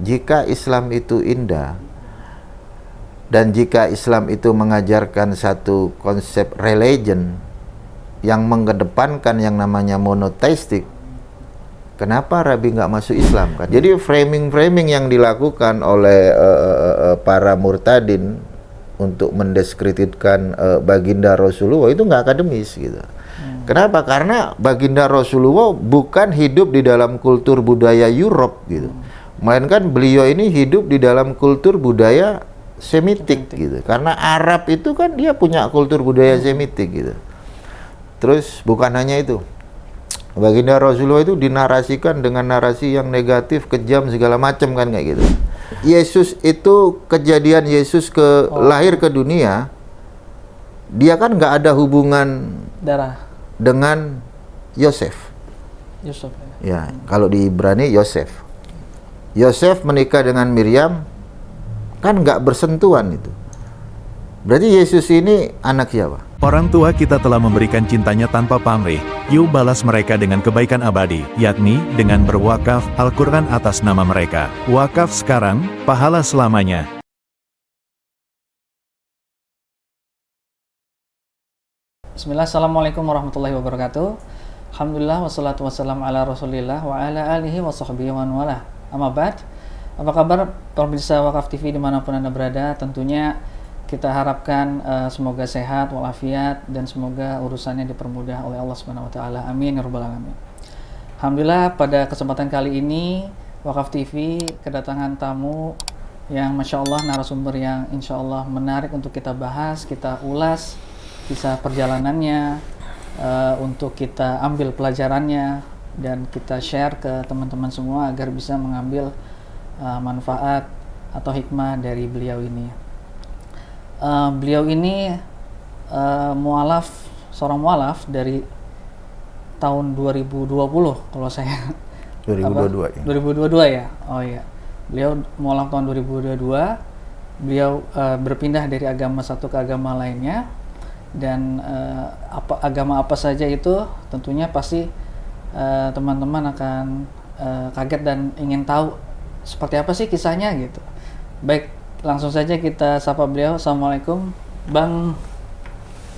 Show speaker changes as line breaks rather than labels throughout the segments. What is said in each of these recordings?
jika Islam itu indah dan jika Islam itu mengajarkan satu konsep religion yang mengedepankan yang namanya monoteistik, kenapa Rabi nggak masuk Islam kan? Jadi framing-framing yang dilakukan oleh para murtadin untuk mendiskreditkan baginda Rasulullah itu nggak akademis gitu. Kenapa? Karena baginda Rasulullah bukan hidup di dalam kultur budaya Europe gitu, melainkan beliau ini hidup di dalam kultur budaya Semitik gitu. Karena Arab itu kan dia punya kultur budaya Semitik gitu. Terus bukan hanya itu, baginda Rasulullah itu dinarasikan dengan narasi yang negatif, kejam, segala macam kan kayak gitu. Yesus itu, kejadian Yesus lahir ke dunia, dia kan nggak ada hubungan
darah
dengan Yosef.
Yusuf
Ya, kalau di Ibrani Yosef. Yosef menikah dengan Miriam, kan nggak bersentuhan itu. Berarti Yesus ini anak siapa?
Orang tua kita telah memberikan cintanya tanpa pamrih, yuk balas mereka dengan kebaikan abadi, yakni dengan berwakaf Al-Quran atas nama mereka. Wakaf sekarang, pahala selamanya.
Bismillah, assalamualaikum warahmatullahi wabarakatuh. Alhamdulillah, wassalatu wassalamu ala rasulillah wa ala alihi wa sahbihi wa wala. Amma ba'd. Apa kabar pemirsa Wakaf TV dimanapun Anda berada? Tentunya kita harapkan semoga sehat walafiat dan semoga urusannya dipermudah oleh Allah Subhanahu wa taala. Amin ya rabbal alamin. Alhamdulillah, pada kesempatan kali ini Wakaf TV kedatangan tamu yang Masya Allah, narasumber yang Insya Allah menarik untuk kita bahas, kita ulas kisah perjalanannya, untuk kita ambil pelajarannya dan kita share ke teman-teman semua agar bisa mengambil manfaat atau hikmah dari beliau ini. Beliau ini seorang mualaf dari tahun 2020 kalau saya
2022
2022 ya. Oh iya. Beliau mualaf tahun 2022. Beliau berpindah dari agama satu ke agama lainnya, dan agama apa saja itu tentunya pasti teman-teman akan kaget dan ingin tahu seperti apa sih kisahnya gitu. Baik, langsung saja kita sapa beliau. Assalamualaikum, Bang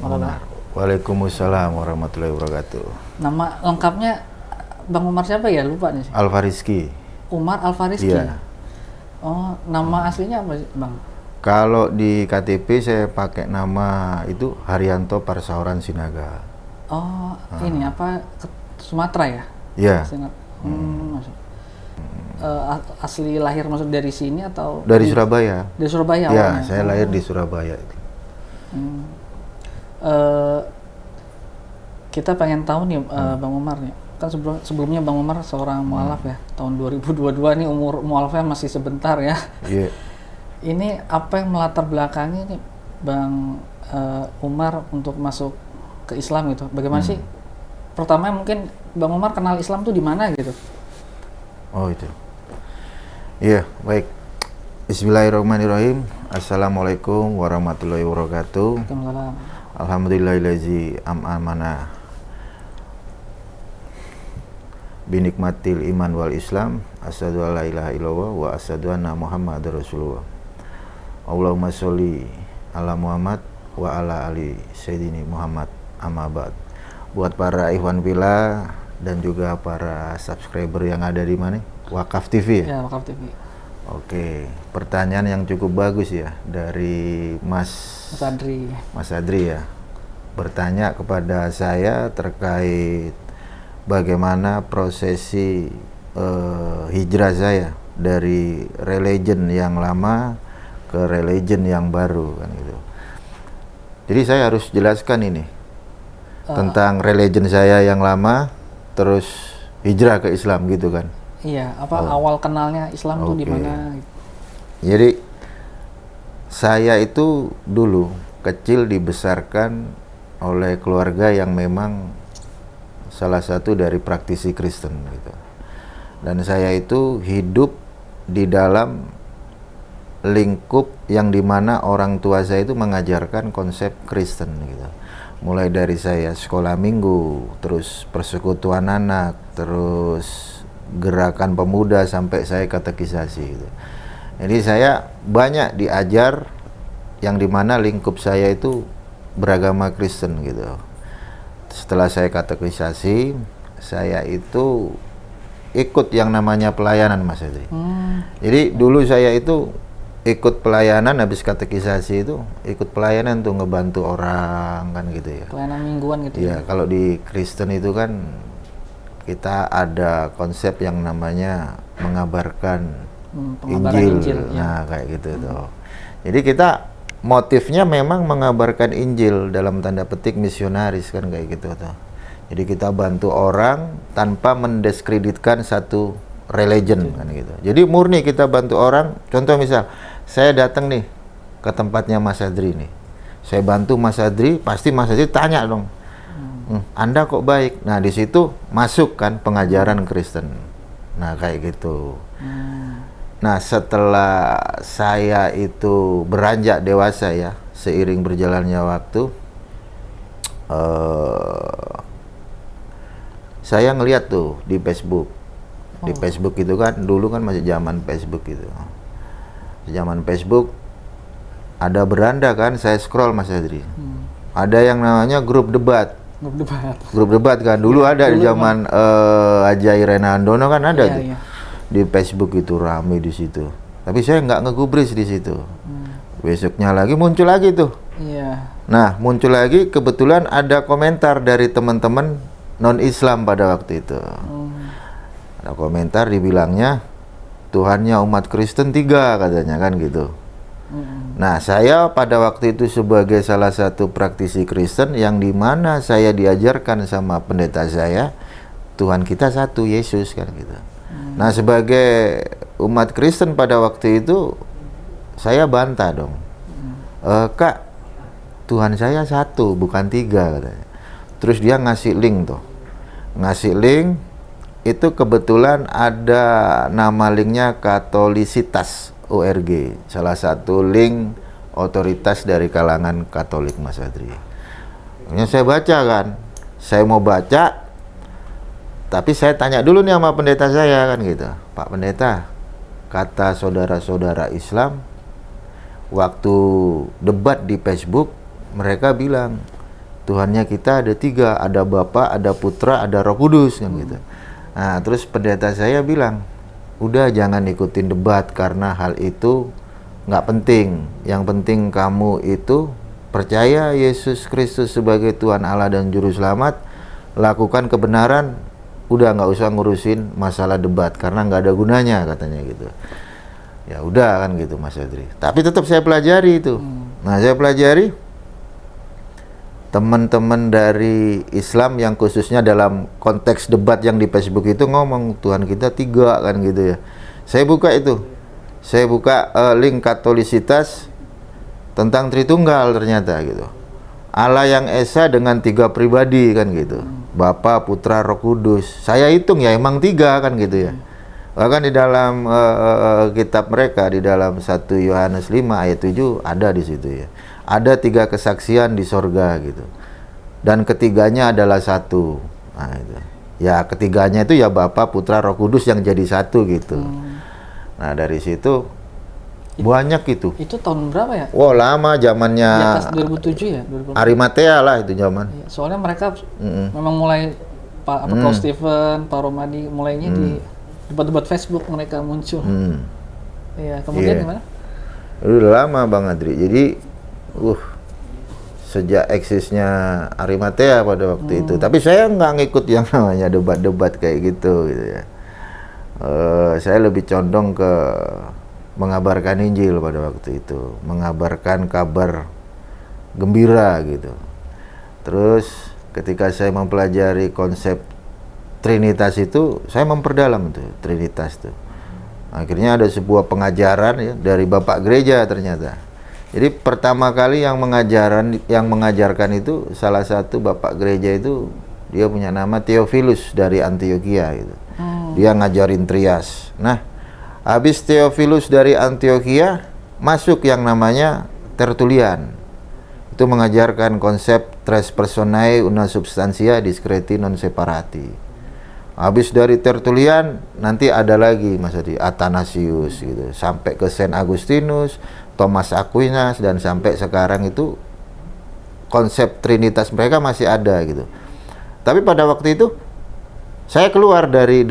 Umar.
Waalaikumsalam warahmatullahi wabarakatuh.
Nama lengkapnya Bang Umar siapa ya? Lupa nih.
Alfariski.
Umar Alfariski.
Iya.
Oh, nama aslinya apa sih, Bang?
Kalau di KTP saya pakai nama itu Haryanto Parsaoran Sinaga.
Oh, ini apa? Sumatera ya?
Iya.
Maksud. Asli lahir maksud dari sini atau
Dari Surabaya.
Dari Surabaya
Ya,
awalnya.
saya lahir di Surabaya.
Kita pengen tahu nih, Bang Umar nih. Kan sebelumnya Bang Umar seorang mualaf ya. Tahun 2022 nih umur mualafnya masih sebentar ya.
Iya.
Ini apa yang melatar belakangi nih Bang Umar untuk masuk ke Islam gitu? Bagaimana sih? Pertama mungkin Bang Umar kenal Islam tuh di mana gitu?
Oh itu. Iya, baik. Bismillahirrahmanirrahim. Assalamualaikum warahmatullahi wabarakatuh.
Waalaikumsalam.
Alhamdulillahillazi am'amana binikmatil iman wal islam. Asyhadu an la ilaha illallah wa asyhadu anna Muhammadar Rasulullah. Allahumma sholli ala Muhammad wa ala ali sayyidina Muhammad, amma ba'd. Buat para ikhwan fillah dan juga para subscriber yang ada di mana? Wakaf TV ya?
Ya, Wakaf TV.
Oke, pertanyaan yang cukup bagus ya dari Mas Adri ya. Bertanya kepada saya terkait bagaimana prosesi hijrah saya dari religion yang lama ke religion yang baru kan gitu. Jadi saya harus jelaskan ini tentang religion saya yang lama terus hijrah ke Islam gitu kan.
Iya, awal kenalnya Islam tuh di mana?
Jadi saya itu dulu kecil dibesarkan oleh keluarga yang memang salah satu dari praktisi Kristen gitu. Dan saya itu hidup di dalam lingkup yang dimana orang tua saya itu mengajarkan konsep Kristen gitu. Mulai dari saya sekolah minggu, terus persekutuan anak, terus gerakan pemuda sampai saya katekisasi gitu. Jadi saya banyak diajar yang dimana lingkup saya itu beragama Kristen gitu. Setelah saya katekisasi, saya itu ikut yang namanya pelayanan, Mas Edri. Jadi dulu saya itu ikut pelayanan, habis katekisasi itu ikut pelayanan tuh, ngebantu orang kan gitu ya.
Pelayanan mingguan gitu
Ya, kalau di Kristen itu kan kita ada konsep yang namanya mengabarkan
pengabaran
Injil.
ya.
Nah, kayak gitu tuh. Jadi kita motifnya memang mengabarkan Injil dalam tanda petik misionaris kan kayak gitu tuh. Jadi kita bantu orang tanpa mendiskreditkan satu religion kan gitu. Jadi murni kita bantu orang. Contoh misal, saya datang nih ke tempatnya Mas Adri nih. Saya bantu Mas Adri, pasti Mas Adri tanya dong, Anda kok baik? Nah di situ masuk kan pengajaran Kristen. Nah kayak gitu. Nah setelah saya itu beranjak dewasa ya, seiring berjalannya waktu, saya ngeliat tuh di Facebook. Di Facebook itu kan, dulu kan masih zaman Facebook gitu. Zaman Facebook, ada beranda kan, saya scroll Mas Adri. Ada yang namanya grup debat. Grup debat kan, dulu ada di zaman Haji Irena Andono kan ada tuh.
Iya.
Di Facebook itu rame di situ. Tapi saya nggak ngegubris di situ. Besoknya lagi muncul lagi tuh.
Iya.
Nah, muncul lagi, kebetulan ada komentar dari teman-teman non-Islam pada waktu itu. Ada komentar dibilangnya Tuhannya umat Kristen 3 katanya kan gitu. Nah, saya pada waktu itu sebagai salah satu praktisi Kristen yang dimana saya diajarkan sama pendeta saya, Tuhan kita satu, Yesus kan gitu. Nah, sebagai umat Kristen pada waktu itu saya bantah dong. Kak, Tuhan saya satu, bukan 3 katanya. Terus dia ngasih link tuh. Ngasih link, itu kebetulan ada nama linknya Katolisitas ORG, salah satu link otoritas dari kalangan Katolik Mas Adri. Akhirnya saya baca kan, saya mau baca, tapi saya tanya dulu nih sama pendeta saya kan gitu, Pak Pendeta, kata saudara-saudara Islam, waktu debat di Facebook, mereka bilang Tuhannya kita ada 3, ada Bapa, ada Putra, ada Roh Kudus kan gitu. Nah, terus pendeta saya bilang, udah jangan ikutin debat karena hal itu nggak penting. Yang penting kamu itu percaya Yesus Kristus sebagai Tuhan Allah dan Juru Selamat, lakukan kebenaran, udah nggak usah ngurusin masalah debat karena nggak ada gunanya katanya gitu. Ya udah kan gitu Mas Adri. Tapi tetap saya pelajari itu. Nah, saya pelajari teman-teman dari Islam yang khususnya dalam konteks debat yang di Facebook itu ngomong Tuhan kita 3 kan gitu ya. Saya buka itu, saya buka link Katolisitas tentang Tritunggal ternyata gitu. Allah yang Esa dengan 3 pribadi kan gitu, Bapa, Putra, Roh Kudus. Saya hitung ya emang 3 kan gitu ya. Bahkan di dalam kitab mereka, di dalam 1 Yohanes 5 ayat 7 ada di situ ya. Ada 3 kesaksian di sorga gitu, dan ketiganya adalah satu. Nah, itu. Ya ketiganya itu ya Bapa, Putra, Roh Kudus yang jadi satu gitu. Nah dari situ banyak itu.
Itu tahun berapa ya?
Wow lama, zamannya
Di atas 2007 ya? 2008.
Arimatea lah itu zaman.
Iya, soalnya mereka memang mulai Paul Stephen, Pak Romadi mulainya di debat-debat Facebook mereka muncul. Iya, kemudian gimana?
Udah lama Bang Adri. Jadi sejak eksisnya Arimatea pada waktu itu. Tapi saya nggak ngikut yang namanya debat-debat kayak gitu ya. Saya lebih condong ke mengabarkan Injil pada waktu itu, mengabarkan kabar gembira gitu. Terus ketika saya mempelajari konsep Trinitas itu, saya memperdalam tuh Trinitas tuh. Akhirnya ada sebuah pengajaran ya dari Bapak Gereja ternyata. Jadi pertama kali yang mengajarkan itu salah satu Bapak Gereja itu, dia punya nama Theophilus dari Antioquia gitu. Dia ngajarin Trias. Nah, habis Theophilus dari Antioquia masuk yang namanya Tertullian. Itu mengajarkan konsep tres personae una substantia discreti non separati. Habis dari Tertullian nanti ada lagi Mas Adi, Athanasius gitu, sampai ke Saint Agustinus, Thomas Aquinas, dan sampai sekarang itu konsep trinitas mereka masih ada gitu. Tapi pada waktu itu saya keluar dari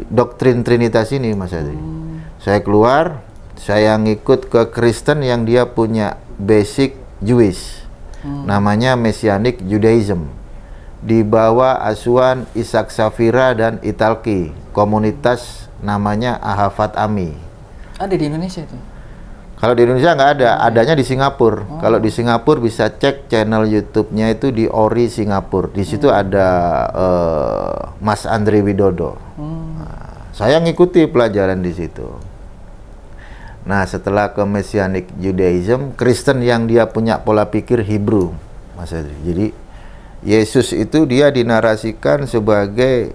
doktrin trinitas ini Mas Adi. Saya keluar, saya ngikut ke Kristen yang dia punya basic Jewish. Namanya Messianic Judaism. Di bawah asuhan Ishak Safira dan Italki, komunitas namanya Ahafat Ami.
Ada di Indonesia itu?
Kalau di Indonesia nggak ada, adanya di Singapura. Kalau di Singapura bisa cek channel YouTube-nya itu di Ori Singapura. Di situ ada Mas Andri Widodo. Nah, saya ngikuti pelajaran di situ. Nah, setelah ke Messianic Judaism, Kristen yang dia punya pola pikir Hebrew, Mas Andri. Jadi Yesus itu dia dinarasikan sebagai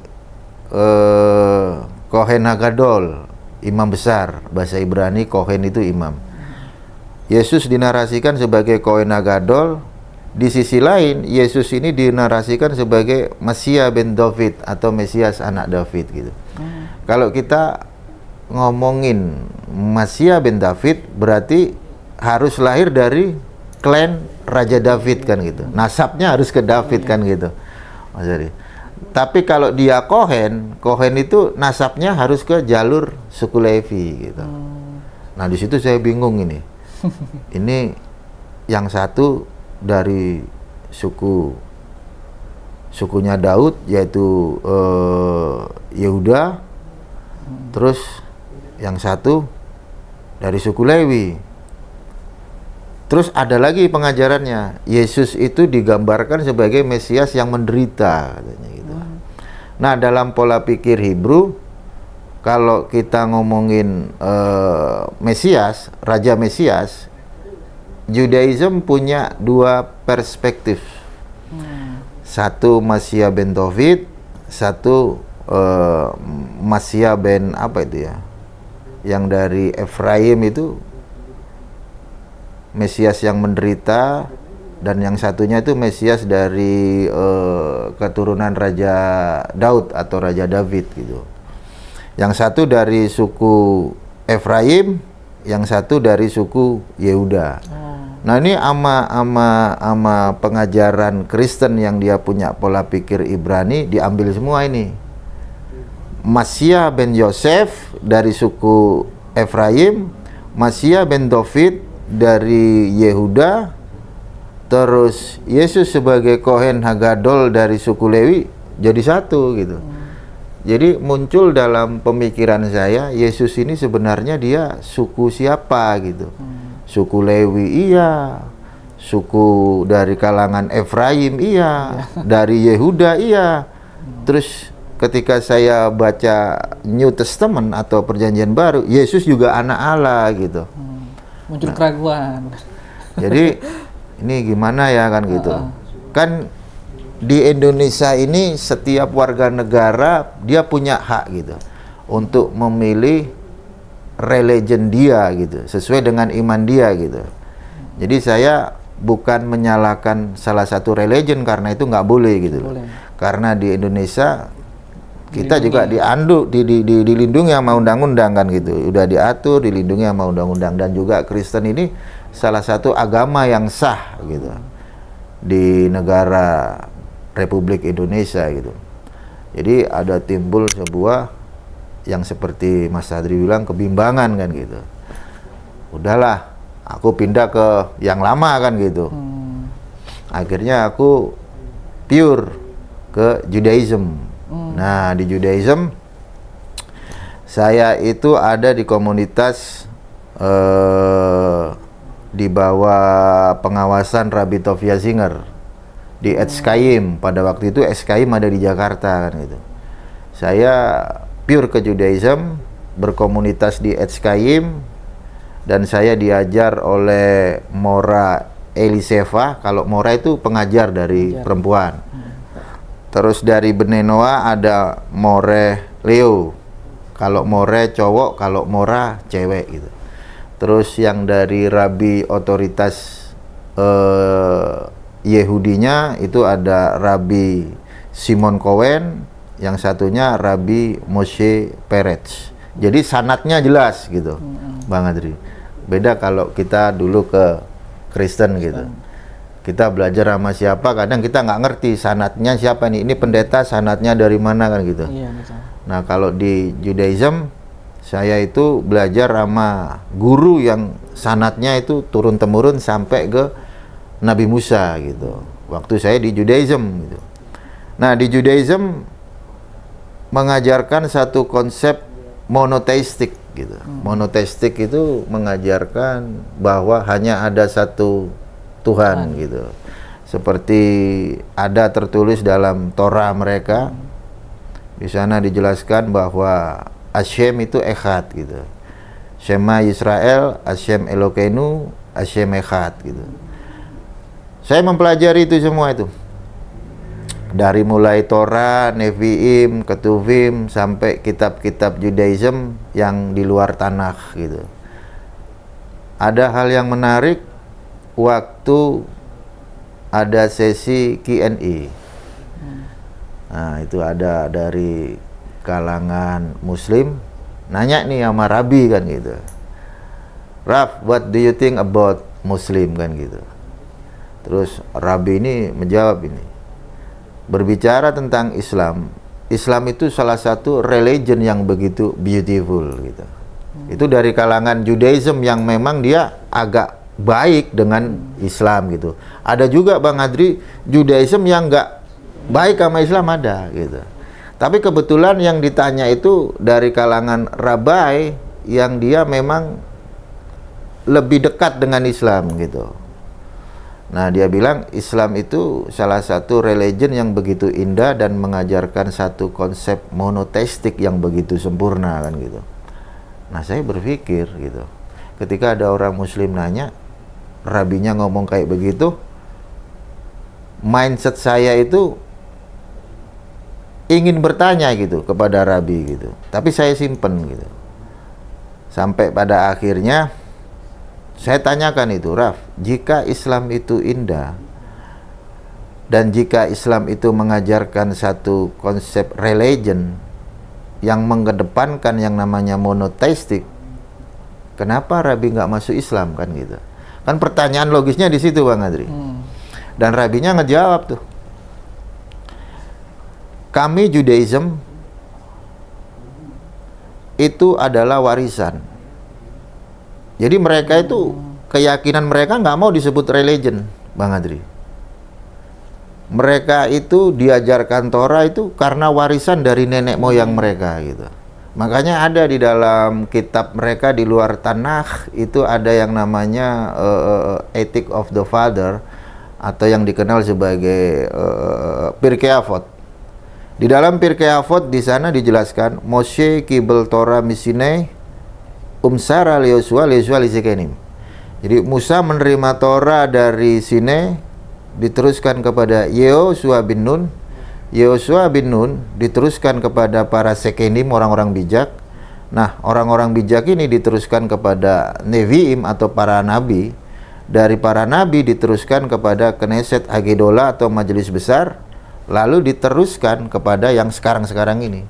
Kohen Hagadol, imam besar. Bahasa Ibrani Kohen itu imam. Yesus dinarasikan sebagai Kohen Hagadol. Di sisi lain, Yesus ini dinarasikan sebagai Mesia ben David atau Mesias anak David gitu. Kalau kita ngomongin Mesia ben David, berarti harus lahir dari klan Raja David kan gitu. Nasabnya harus ke David kan gitu. Mas Ari. Tapi kalau dia Kohen itu nasabnya harus ke jalur suku Levi gitu. Nah, di situ saya bingung ini. Ini yang satu dari sukunya Daud, yaitu Yehuda. Terus yang satu dari suku Lewi. Terus ada lagi pengajarannya, Yesus itu digambarkan sebagai Mesias yang menderita katanya gitu. Nah, dalam pola pikir Hebrew, kalau kita ngomongin Mesias, Raja Mesias, Judaism punya dua perspektif. Satu Mesia ben David, satu Mesia ben apa itu ya? Yang dari Efraim itu Mesias yang menderita, dan yang satunya itu Mesias dari keturunan Raja Daud atau Raja David gitu. Yang satu dari suku Efraim, yang satu dari suku Yehuda. Nah, ini ama pengajaran Kristen yang dia punya pola pikir Ibrani diambil semua ini. Mesia ben Yosef dari suku Efraim, Mesia ben David dari Yehuda, terus Yesus sebagai Kohen Hagadol dari suku Lewi, jadi satu gitu. Jadi muncul dalam pemikiran saya, Yesus ini sebenarnya dia suku siapa gitu. Suku Lewi iya, suku dari kalangan Efraim iya, dari Yehuda iya. Terus ketika saya baca New Testament atau Perjanjian Baru, Yesus juga anak Allah gitu.
Muncul keraguan.
Jadi ini gimana ya kan gitu. Kan di Indonesia ini setiap warga negara dia punya hak gitu untuk memilih religion dia gitu, sesuai dengan iman dia gitu. Jadi saya bukan menyalahkan salah satu religion karena itu nggak boleh gitu.
Boleh.
Karena di Indonesia kita juga dilindungi sama undang-undang kan gitu, udah diatur, dilindungi sama undang-undang. Dan juga Kristen ini salah satu agama yang sah gitu di negara Republik Indonesia gitu. Jadi ada timbul sebuah yang seperti Mas Adri bilang kebimbangan kan gitu. Udahlah, aku pindah ke yang lama kan gitu. Akhirnya aku pure ke Judaism. Nah, di Judaism saya itu ada di komunitas di bawah pengawasan Rabbi Tovia Singer di Etskaim. Pada waktu itu Etskaim ada di Jakarta kan gitu. Saya pure ke Judaism, berkomunitas di Etskaim, dan saya diajar oleh Mora Eliseva. Kalau Mora itu pengajar dari perempuan. Terus dari Benenoa ada More Leo. Kalau More cowok, kalau Mora cewek gitu. Terus yang dari Rabi otoritas Yehudinya itu ada Rabi Simon Cohen. yang satunya Rabbi Moshe Peretz. Jadi sanadnya jelas gitu, Bang Adri. Beda kalau kita dulu ke Kristen gitu. Kita belajar sama siapa, kadang kita nggak ngerti sanadnya siapa nih. Ini pendeta sanadnya dari mana kan gitu.
Iya, betul.
Nah kalau di Judaism, saya itu belajar sama guru yang sanadnya itu turun-temurun sampai ke Nabi Musa gitu. Waktu saya di Judaism gitu. Nah di Judaism mengajarkan satu konsep monoteistik gitu. Monoteistik itu mengajarkan bahwa hanya ada satu Tuhan gitu. Seperti ada tertulis dalam Torah mereka. Di sana dijelaskan bahwa Hashem itu echad gitu. Shema Yisrael, Hashem Elokeinu, Hashem echad gitu. Saya mempelajari itu semua itu. Dari mulai Torah, Nevi'im, Ketuvim, sampai kitab-kitab Judaism yang di luar Tanakh gitu. Ada hal yang menarik waktu ada sesi Q&A. Nah, itu ada dari kalangan Muslim nanya nih sama Rabi kan gitu. Raf, what do you think about Muslim kan gitu. Terus Rabi ini menjawab ini. Berbicara tentang Islam, Islam itu salah satu religion yang begitu beautiful gitu. Itu dari kalangan Judaism yang memang dia agak baik dengan Islam gitu. Ada juga Bang Adri Judaism yang nggak baik sama Islam ada gitu. Tapi kebetulan yang ditanya itu dari kalangan Rabai yang dia memang lebih dekat dengan Islam gitu. Nah dia bilang Islam itu salah satu religion yang begitu indah dan mengajarkan satu konsep monoteistik yang begitu sempurna kan gitu. Nah saya berpikir gitu, ketika ada orang Muslim nanya, rabinya ngomong kayak begitu, mindset saya itu ingin bertanya gitu kepada Rabi gitu, tapi saya simpen gitu. Sampai pada akhirnya saya tanyakan itu, Raf, jika Islam itu indah dan jika Islam itu mengajarkan satu konsep religion yang mengedepankan yang namanya monoteistik, kenapa Rabi nggak masuk Islam kan gitu? Kan pertanyaan logisnya di situ Bang Adri. Dan Rabinya ngejawab tuh, kami Judaism itu adalah warisan. Jadi mereka itu keyakinan mereka nggak mau disebut religion, Bang Adri. Mereka itu diajarkan Torah itu karena warisan dari nenek moyang mereka gitu. Makanya ada di dalam kitab mereka di luar Tanakh itu ada yang namanya Ethic of the Father atau yang dikenal sebagai Pirkei Avot. Di dalam Pirkei Avot di sana dijelaskan Moshe kibel Torah misinei Umsara Yosua lisekenim. Jadi Musa menerima Torah dari Sinai diteruskan kepada Yosua bin Nun. Yosua bin Nun diteruskan kepada para Sekenim, orang-orang bijak. Nah, orang-orang bijak ini diteruskan kepada Nevi'im atau para nabi. Dari para nabi diteruskan kepada Knesset Hagedola atau majelis besar. Lalu diteruskan kepada yang sekarang-sekarang ini.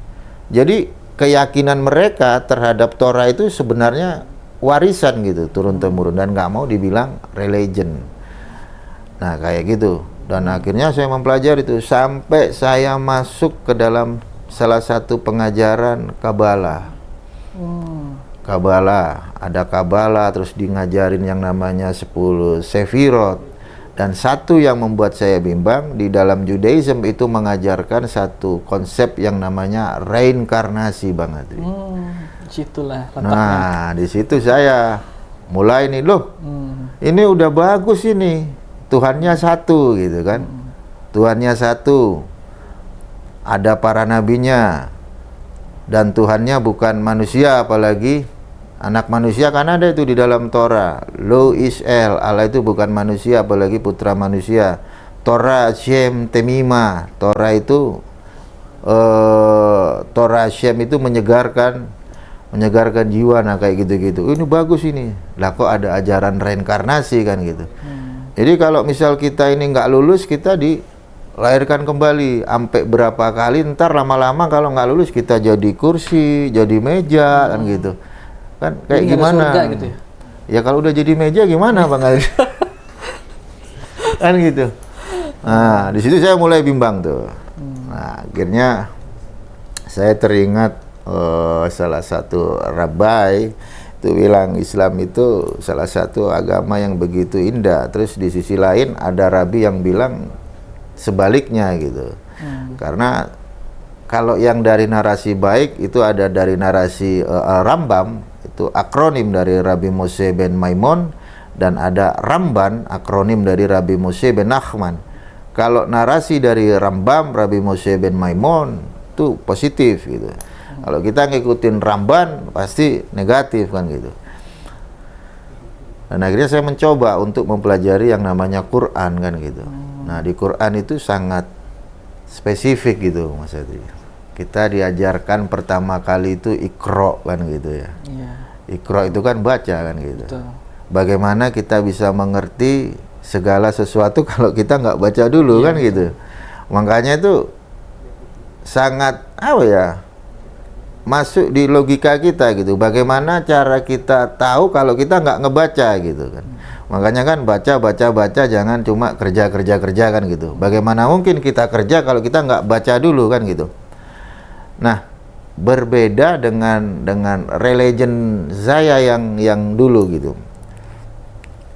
Jadi keyakinan mereka terhadap Torah itu sebenarnya warisan gitu, turun-temurun, dan nggak mau dibilang religion. Nah kayak gitu. Dan akhirnya saya mempelajari itu sampai saya masuk ke dalam salah satu pengajaran Kabbalah. Kabbalah, ada Kabbalah, terus di ngajarin yang namanya 10 Sefirot. Dan satu yang membuat saya bimbang, di dalam Judaism itu mengajarkan satu konsep yang namanya reinkarnasi, Bang Adri.
Situlah letaknya.
Nah, di situ saya mulai nih, loh, ini udah bagus ini, Tuhannya satu gitu kan. Tuhannya satu, ada para nabinya, dan Tuhannya bukan manusia, apalagi anak manusia, kan ada itu di dalam Torah. Lo Israel, Allah itu bukan manusia, apalagi putra manusia. Torah Shem Temima, Torah itu Torah Shem itu menyegarkan jiwa. Nah kayak gitu-gitu. Ini bagus ini. Lah kok ada ajaran reinkarnasi kan gitu. Jadi kalau misal kita ini nggak lulus, kita lahirkan kembali sampai berapa kali, ntar lama-lama kalau nggak lulus kita jadi kursi, jadi meja kan gitu. Kan kayak
Jadi nggak ada
gimana?
surga gitu ya?
Ya kalau udah jadi meja gimana Bang Ali? Kan gitu. Nah, di situ saya mulai bimbang tuh. Nah, akhirnya saya teringat salah satu rabai itu bilang Islam itu salah satu agama yang begitu indah. Terus di sisi lain ada rabi yang bilang sebaliknya gitu. Karena kalau yang dari narasi baik itu ada dari narasi Rambam, itu akronim dari Rabbi Moshe ben Maimon, dan ada Ramban, akronim dari Rabbi Moshe ben Nachman. Kalau narasi dari Rambam, Rabbi Moshe ben Maimon itu positif gitu. Kalau kita ngikutin Ramban pasti negatif kan gitu. Dan akhirnya saya mencoba untuk mempelajari yang namanya Quran kan gitu. Nah, di Quran itu sangat spesifik gitu Mas Adri. Kita diajarkan pertama kali itu Iqra kan gitu ya.
Iya.
Iqra itu kan baca kan gitu.
Betul.
Bagaimana kita bisa mengerti segala sesuatu kalau kita nggak baca dulu kan gitu. Makanya itu sangat apa ya, masuk di logika kita gitu. Bagaimana cara kita tahu kalau kita nggak ngebaca gitu kan. Makanya kan baca, jangan cuma kerja kan gitu. Bagaimana mungkin kita kerja kalau kita nggak baca dulu kan gitu. Nah, berbeda dengan religion saya yang dulu gitu.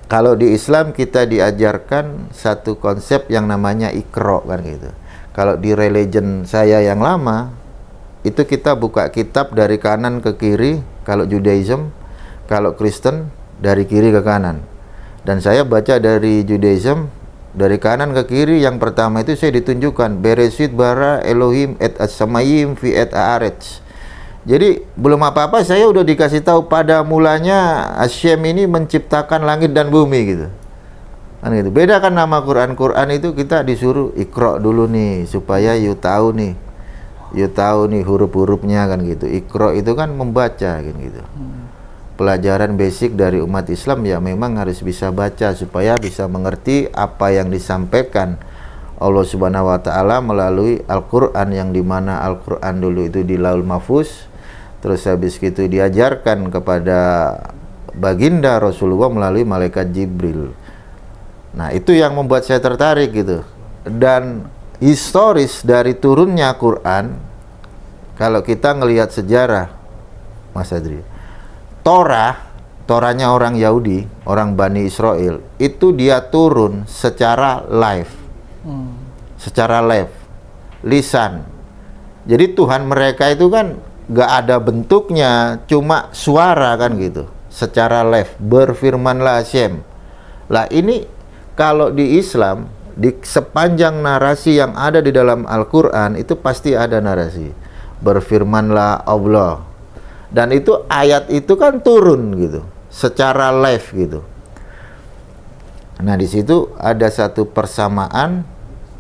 Kalau di Islam kita diajarkan satu konsep yang namanya Iqra kan gitu. Kalau di religion saya yang lama itu kita buka kitab dari kanan ke kiri, kalau Judaism, kalau Kristen dari kiri ke kanan. Dan saya baca dari Judaism dari kanan ke kiri, yang pertama itu saya ditunjukkan Bereshit bara Elohim et as-samayim fi et haaretz. Jadi belum apa-apa saya udah dikasih tahu pada mulanya Hashem ini menciptakan langit dan bumi gitu. Kan gitu. Beda kan nama Quran itu kita disuruh Iqra dulu nih supaya you tahu nih huruf-hurufnya kan gitu. Iqra itu kan membaca kan gitu. Pelajaran basic dari umat Islam ya memang harus bisa baca supaya bisa mengerti apa yang disampaikan Allah Subhanahu wa taala melalui Al-Qur'an, yang dimana Al-Qur'an dulu itu di Laul Mahfuz, terus habis itu diajarkan kepada baginda Rasulullah melalui malaikat Jibril. Nah, itu yang membuat saya tertarik gitu. Dan historis dari turunnya Quran, kalau kita ngelihat sejarah Mas Adri, Torahnya orang Yahudi, orang Bani Israel, itu dia turun secara live. Secara live, lisan. Jadi Tuhan mereka itu kan gak ada bentuknya, cuma suara kan gitu. Secara live, berfirmanlah Hashem. Lah ini kalau di Islam, di sepanjang narasi yang ada di dalam Al-Quran itu pasti ada narasi berfirmanlah Allah, dan itu ayat itu kan turun gitu secara live gitu. Nah, di situ ada satu persamaan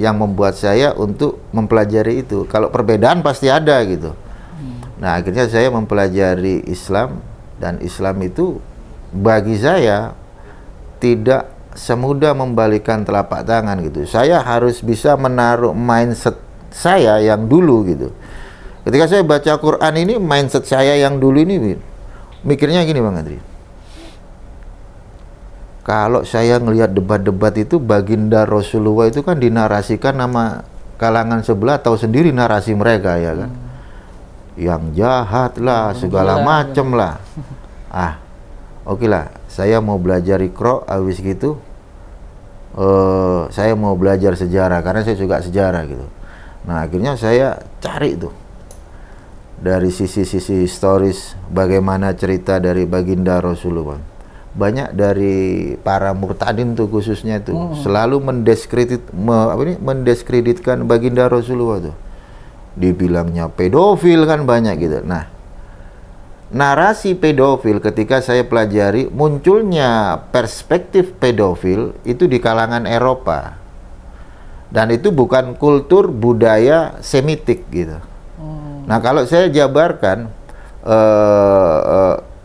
yang membuat saya untuk mempelajari itu. Kalau perbedaan pasti ada gitu. Nah, akhirnya saya mempelajari Islam, dan Islam itu bagi saya tidak semudah membalikan telapak tangan gitu. Saya harus bisa menaruh mindset saya yang dulu gitu. Ketika saya baca Quran ini, mindset saya yang dulu ini mikirnya gini Bang Andri. Kalau saya ngelihat debat-debat itu, baginda Rasulullah itu kan dinarasikan nama kalangan sebelah, tahu sendiri narasi mereka ya kan. Yang jahat lah, segala macem lah. Oke lah, saya mau belajar Iqra, habis gitu saya mau belajar sejarah karena saya suka sejarah gitu. Nah, akhirnya saya cari tuh dari sisi-sisi historis bagaimana cerita dari baginda Rasulullah. Banyak dari para murtadin tuh khususnya tuh selalu mendiskreditkan baginda Rasulullah tuh. Dibilangnya pedofil kan banyak gitu. Nah, narasi pedofil ketika saya pelajari, munculnya perspektif pedofil itu di kalangan Eropa. Dan itu bukan kultur budaya Semitik gitu. Nah, kalau saya jabarkan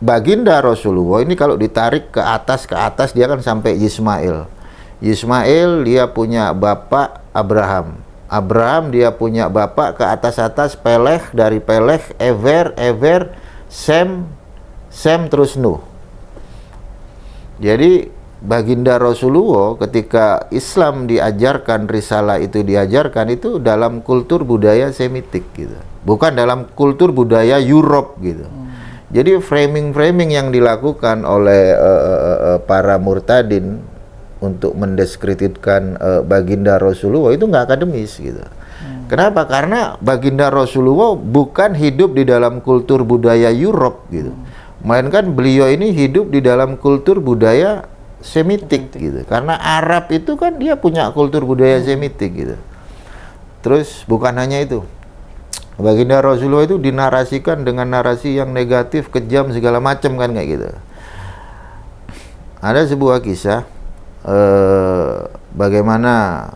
baginda Rasulullah ini kalau ditarik ke atas dia kan sampai Ismail. Ismail dia punya bapak Abraham. Abraham dia punya bapak ke atas-atas, Peleh, dari Peleh Ever, Sem terus Nuh. Jadi baginda Rasulullah ketika Islam diajarkan, risalah itu diajarkan itu dalam kultur budaya Semitik gitu. Bukan dalam kultur budaya Europe gitu. Jadi framing-framing yang dilakukan oleh para murtadin untuk mendiskreditkan baginda Rasulullah itu nggak akademis gitu. Kenapa? Karena baginda Rasulullah bukan hidup di dalam kultur budaya Europe gitu. Melainkan beliau ini hidup di dalam kultur budaya Semitik gitu. Karena Arab itu kan dia punya kultur budaya Semitik gitu. Terus bukan hanya itu. Baginda Rasulullah itu dinarasikan dengan narasi yang negatif, kejam segala macam kan kayak gitu. Ada sebuah kisah bagaimana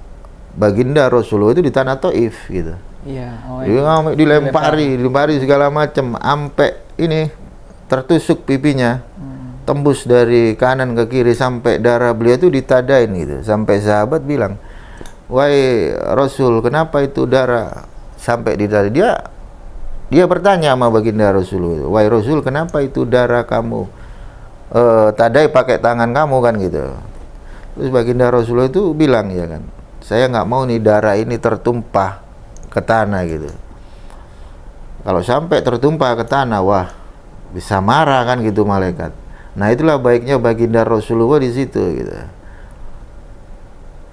baginda Rasulullah itu di tanah Taif gitu.
Iya.
Dilempari segala macam, sampai ini tertusuk pipinya, tembus dari kanan ke kiri sampai darah beliau itu ditadain gitu. Sampai sahabat bilang, "Wahai Rasul, kenapa itu darah sampai di darah?" Dia bertanya sama baginda Rasulullah, "Wahai Rasul, kenapa itu darah kamu tadai pakai tangan kamu kan gitu?" Terus baginda Rasulullah itu bilang, ya kan, "Saya nggak mau nih darah ini tertumpah ke tanah gitu. Kalau sampai tertumpah ke tanah, wah bisa marah kan gitu malaikat." Nah itulah baiknya baginda Rasulullah di situ gitu.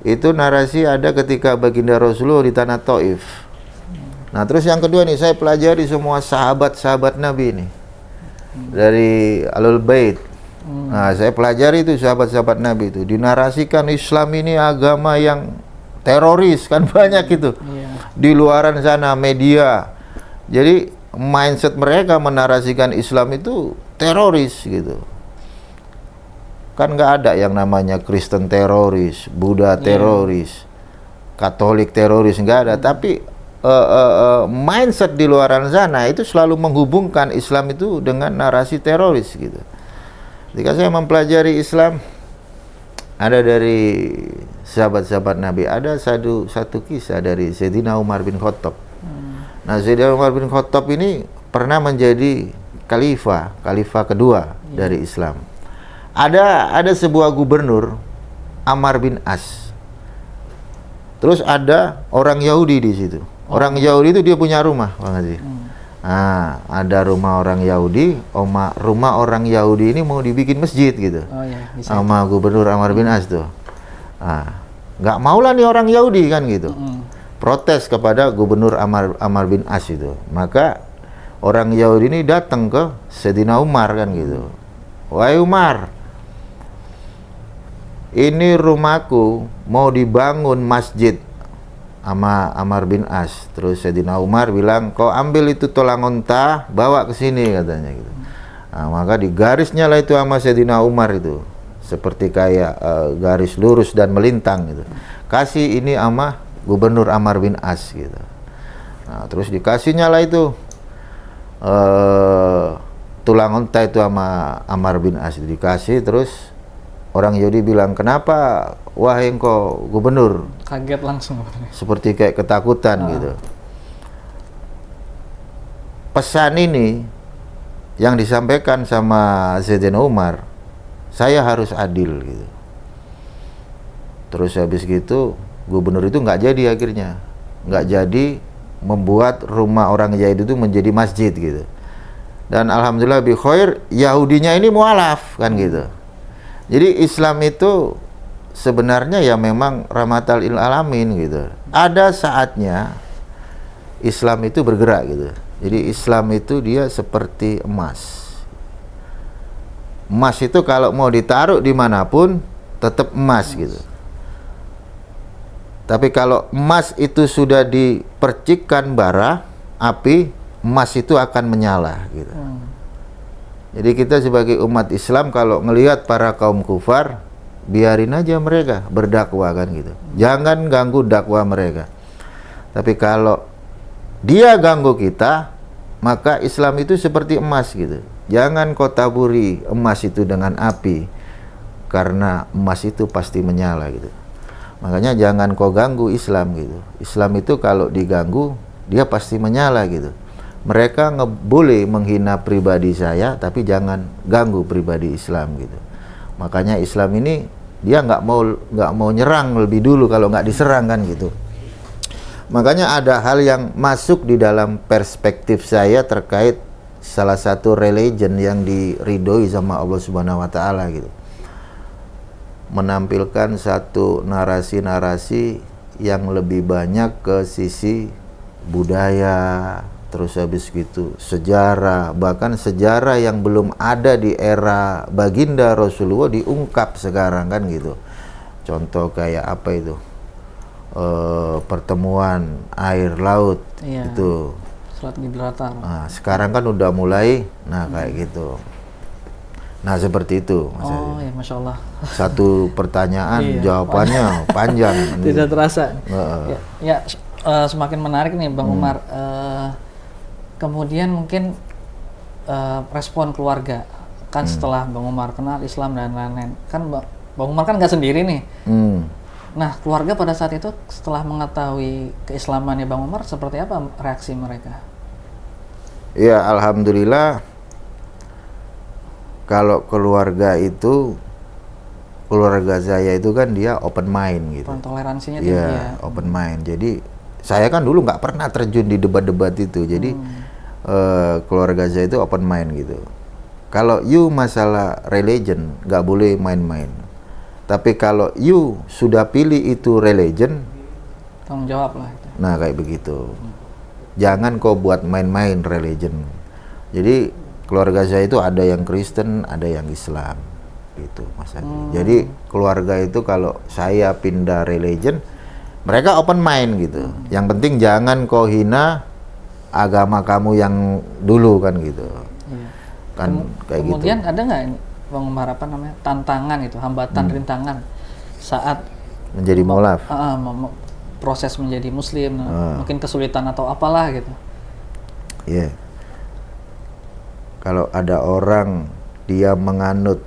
Itu narasi ada ketika baginda Rasulullah di tanah Taif. Nah terus yang kedua nih, saya pelajari semua sahabat-sahabat Nabi nih dari Ahlul Bait. Nah saya pelajari itu sahabat-sahabat Nabi itu dinarasikan Islam ini agama yang teroris kan banyak itu di luaran sana media. Jadi mindset mereka menarasikan Islam itu teroris gitu. Kan nggak ada yang namanya Kristen teroris, Buddha teroris, Katolik teroris, nggak ada. Tapi mindset di luaran sana itu selalu menghubungkan Islam itu dengan narasi teroris gitu. Ketika saya mempelajari Islam, ada dari sahabat-sahabat Nabi, ada satu kisah dari Sayyidina Umar bin Khattab. Nah, Sayyidina Umar bin Khattab ini pernah menjadi khalifah kedua dari Islam. Ada sebuah gubernur, Ammar bin As. Terus ada orang Yahudi di situ. Orang Yahudi itu dia punya rumah, Bang Haji. Nah, ada rumah orang Yahudi, rumah orang Yahudi ini mau dibikin masjid gitu. Sama gubernur Ammar bin As tuh. Nah, nggak maulah nih orang Yahudi kan gitu. Protes kepada gubernur Ammar bin As itu. Maka orang Yahudi ini datang ke Sayyidina Umar kan gitu. "Wahai Umar, ini rumahku mau dibangun masjid sama Ammar bin As." Terus Sayyidina Umar bilang, "Kau ambil itu tulang unta, bawa ke sini," katanya gitu. Nah, maka digarisnya lah itu sama Sayyidina Umar itu, seperti kayak garis lurus dan melintang gitu. Kasih ini sama gubernur Ammar bin As gitu. Nah, terus dikasihnya lah itu tulang unta itu sama Ammar bin As dikasih. Terus orang Yahudi bilang, "Kenapa wahai engkau gubernur?"
Kaget langsung.
Seperti kayak ketakutan gitu. Pesan ini yang disampaikan sama Sayyidina Umar, saya harus adil gitu. Terus habis gitu gubernur itu nggak jadi akhirnya. Nggak jadi membuat rumah orang Yahudi itu menjadi masjid gitu. Dan alhamdulillah bi khair, Yahudinya ini mualaf kan gitu. Jadi Islam itu sebenarnya ya memang rahmatal lil alamin gitu. Ada saatnya Islam itu bergerak gitu. Jadi Islam itu dia seperti emas. Emas itu kalau mau ditaruh dimanapun tetap emas gitu. Tapi kalau emas itu sudah dipercikkan bara api, emas itu akan menyala gitu. Jadi kita sebagai umat Islam kalau ngelihat para kaum kufar, biarin aja mereka berdakwah kan gitu. Jangan ganggu dakwah mereka. Tapi kalau dia ganggu kita, maka Islam itu seperti emas gitu. Jangan kau taburi emas itu dengan api, karena emas itu pasti menyala gitu. Makanya jangan kau ganggu Islam gitu. Islam itu kalau diganggu dia pasti menyala gitu. Mereka boleh menghina pribadi saya, tapi jangan ganggu pribadi Islam gitu. Makanya Islam ini dia nggak mau nyerang lebih dulu kalau nggak diserang kan gitu. Makanya ada hal yang masuk di dalam perspektif saya terkait salah satu religion yang diridhoi sama Allah Subhanahu wa taala gitu. Menampilkan satu narasi-narasi yang lebih banyak ke sisi budaya, terus habis gitu sejarah, bahkan sejarah yang belum ada di era baginda Rasulullah diungkap sekarang kan gitu. Contoh kayak apa itu, pertemuan air laut itu
Selat Gibraltar.
Nah, sekarang kan udah mulai kayak gitu. Nah seperti itu Mas Adi.
Ya Masya Allah.
Satu pertanyaan jawabannya panjang.
Tidak terasa. Semakin menarik nih Bang Umar. Kemudian mungkin respon keluarga kan setelah Bang Umar kenal Islam dan lain-lain. Kan Bang Umar kan nggak sendiri nih. Nah keluarga pada saat itu setelah mengetahui keislamannya Bang Umar seperti apa reaksi mereka?
Ya alhamdulillah. Kalau keluarga saya itu kan dia open mind gitu.
Toleransinya tinggi ya.
Open mind. Jadi saya kan dulu nggak pernah terjun di debat-debat itu. Jadi keluarga saya itu open mind gitu. Kalau you masalah religion nggak boleh main-main. Tapi kalau you sudah pilih itu religion,
tanggung jawab lah itu.
Nah kayak begitu. Jangan kau buat main-main religion. Jadi keluarga saya itu ada yang Kristen, ada yang Islam, gitu Mas Adi. Jadi keluarga itu kalau saya pindah religion, mereka open mind gitu. Yang penting jangan kau hina agama kamu yang dulu kan gitu.
Iya.
Kan kayak gitu.
Kemudian ada nggak Bang Umar tantangan itu, hambatan, rintangan saat
menjadi mualaf?
Proses menjadi Muslim, mungkin kesulitan atau apalah gitu.
Iya. Kalau ada orang dia menganut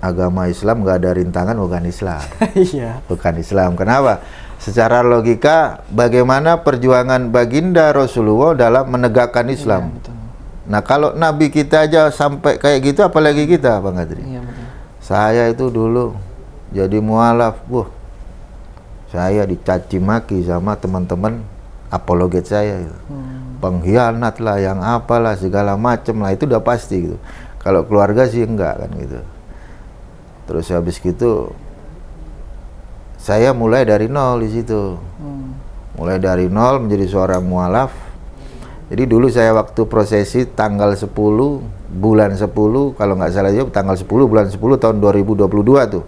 agama Islam nggak ada rintangan, bukan Islam.
Iya.
Bukan Islam. Kenapa? Secara logika, bagaimana perjuangan baginda Rasulullah dalam menegakkan Islam?
Iya, betul.
Nah kalau Nabi kita aja sampai kayak gitu, apalagi kita, Bang Adri?
Iya, betul. Saya
itu dulu jadi mualaf, saya dicaci maki sama teman-teman apologet saya. Pengkhianat lah, yang apalah segala macem lah, itu udah pasti gitu. Kalau keluarga sih enggak kan gitu. Terus habis gitu saya mulai dari nol di situ. Mulai dari nol menjadi seorang mualaf. Jadi dulu saya waktu prosesi tanggal 10 bulan 10, kalau nggak salah juga tanggal 10 bulan 10 tahun 2022 tuh.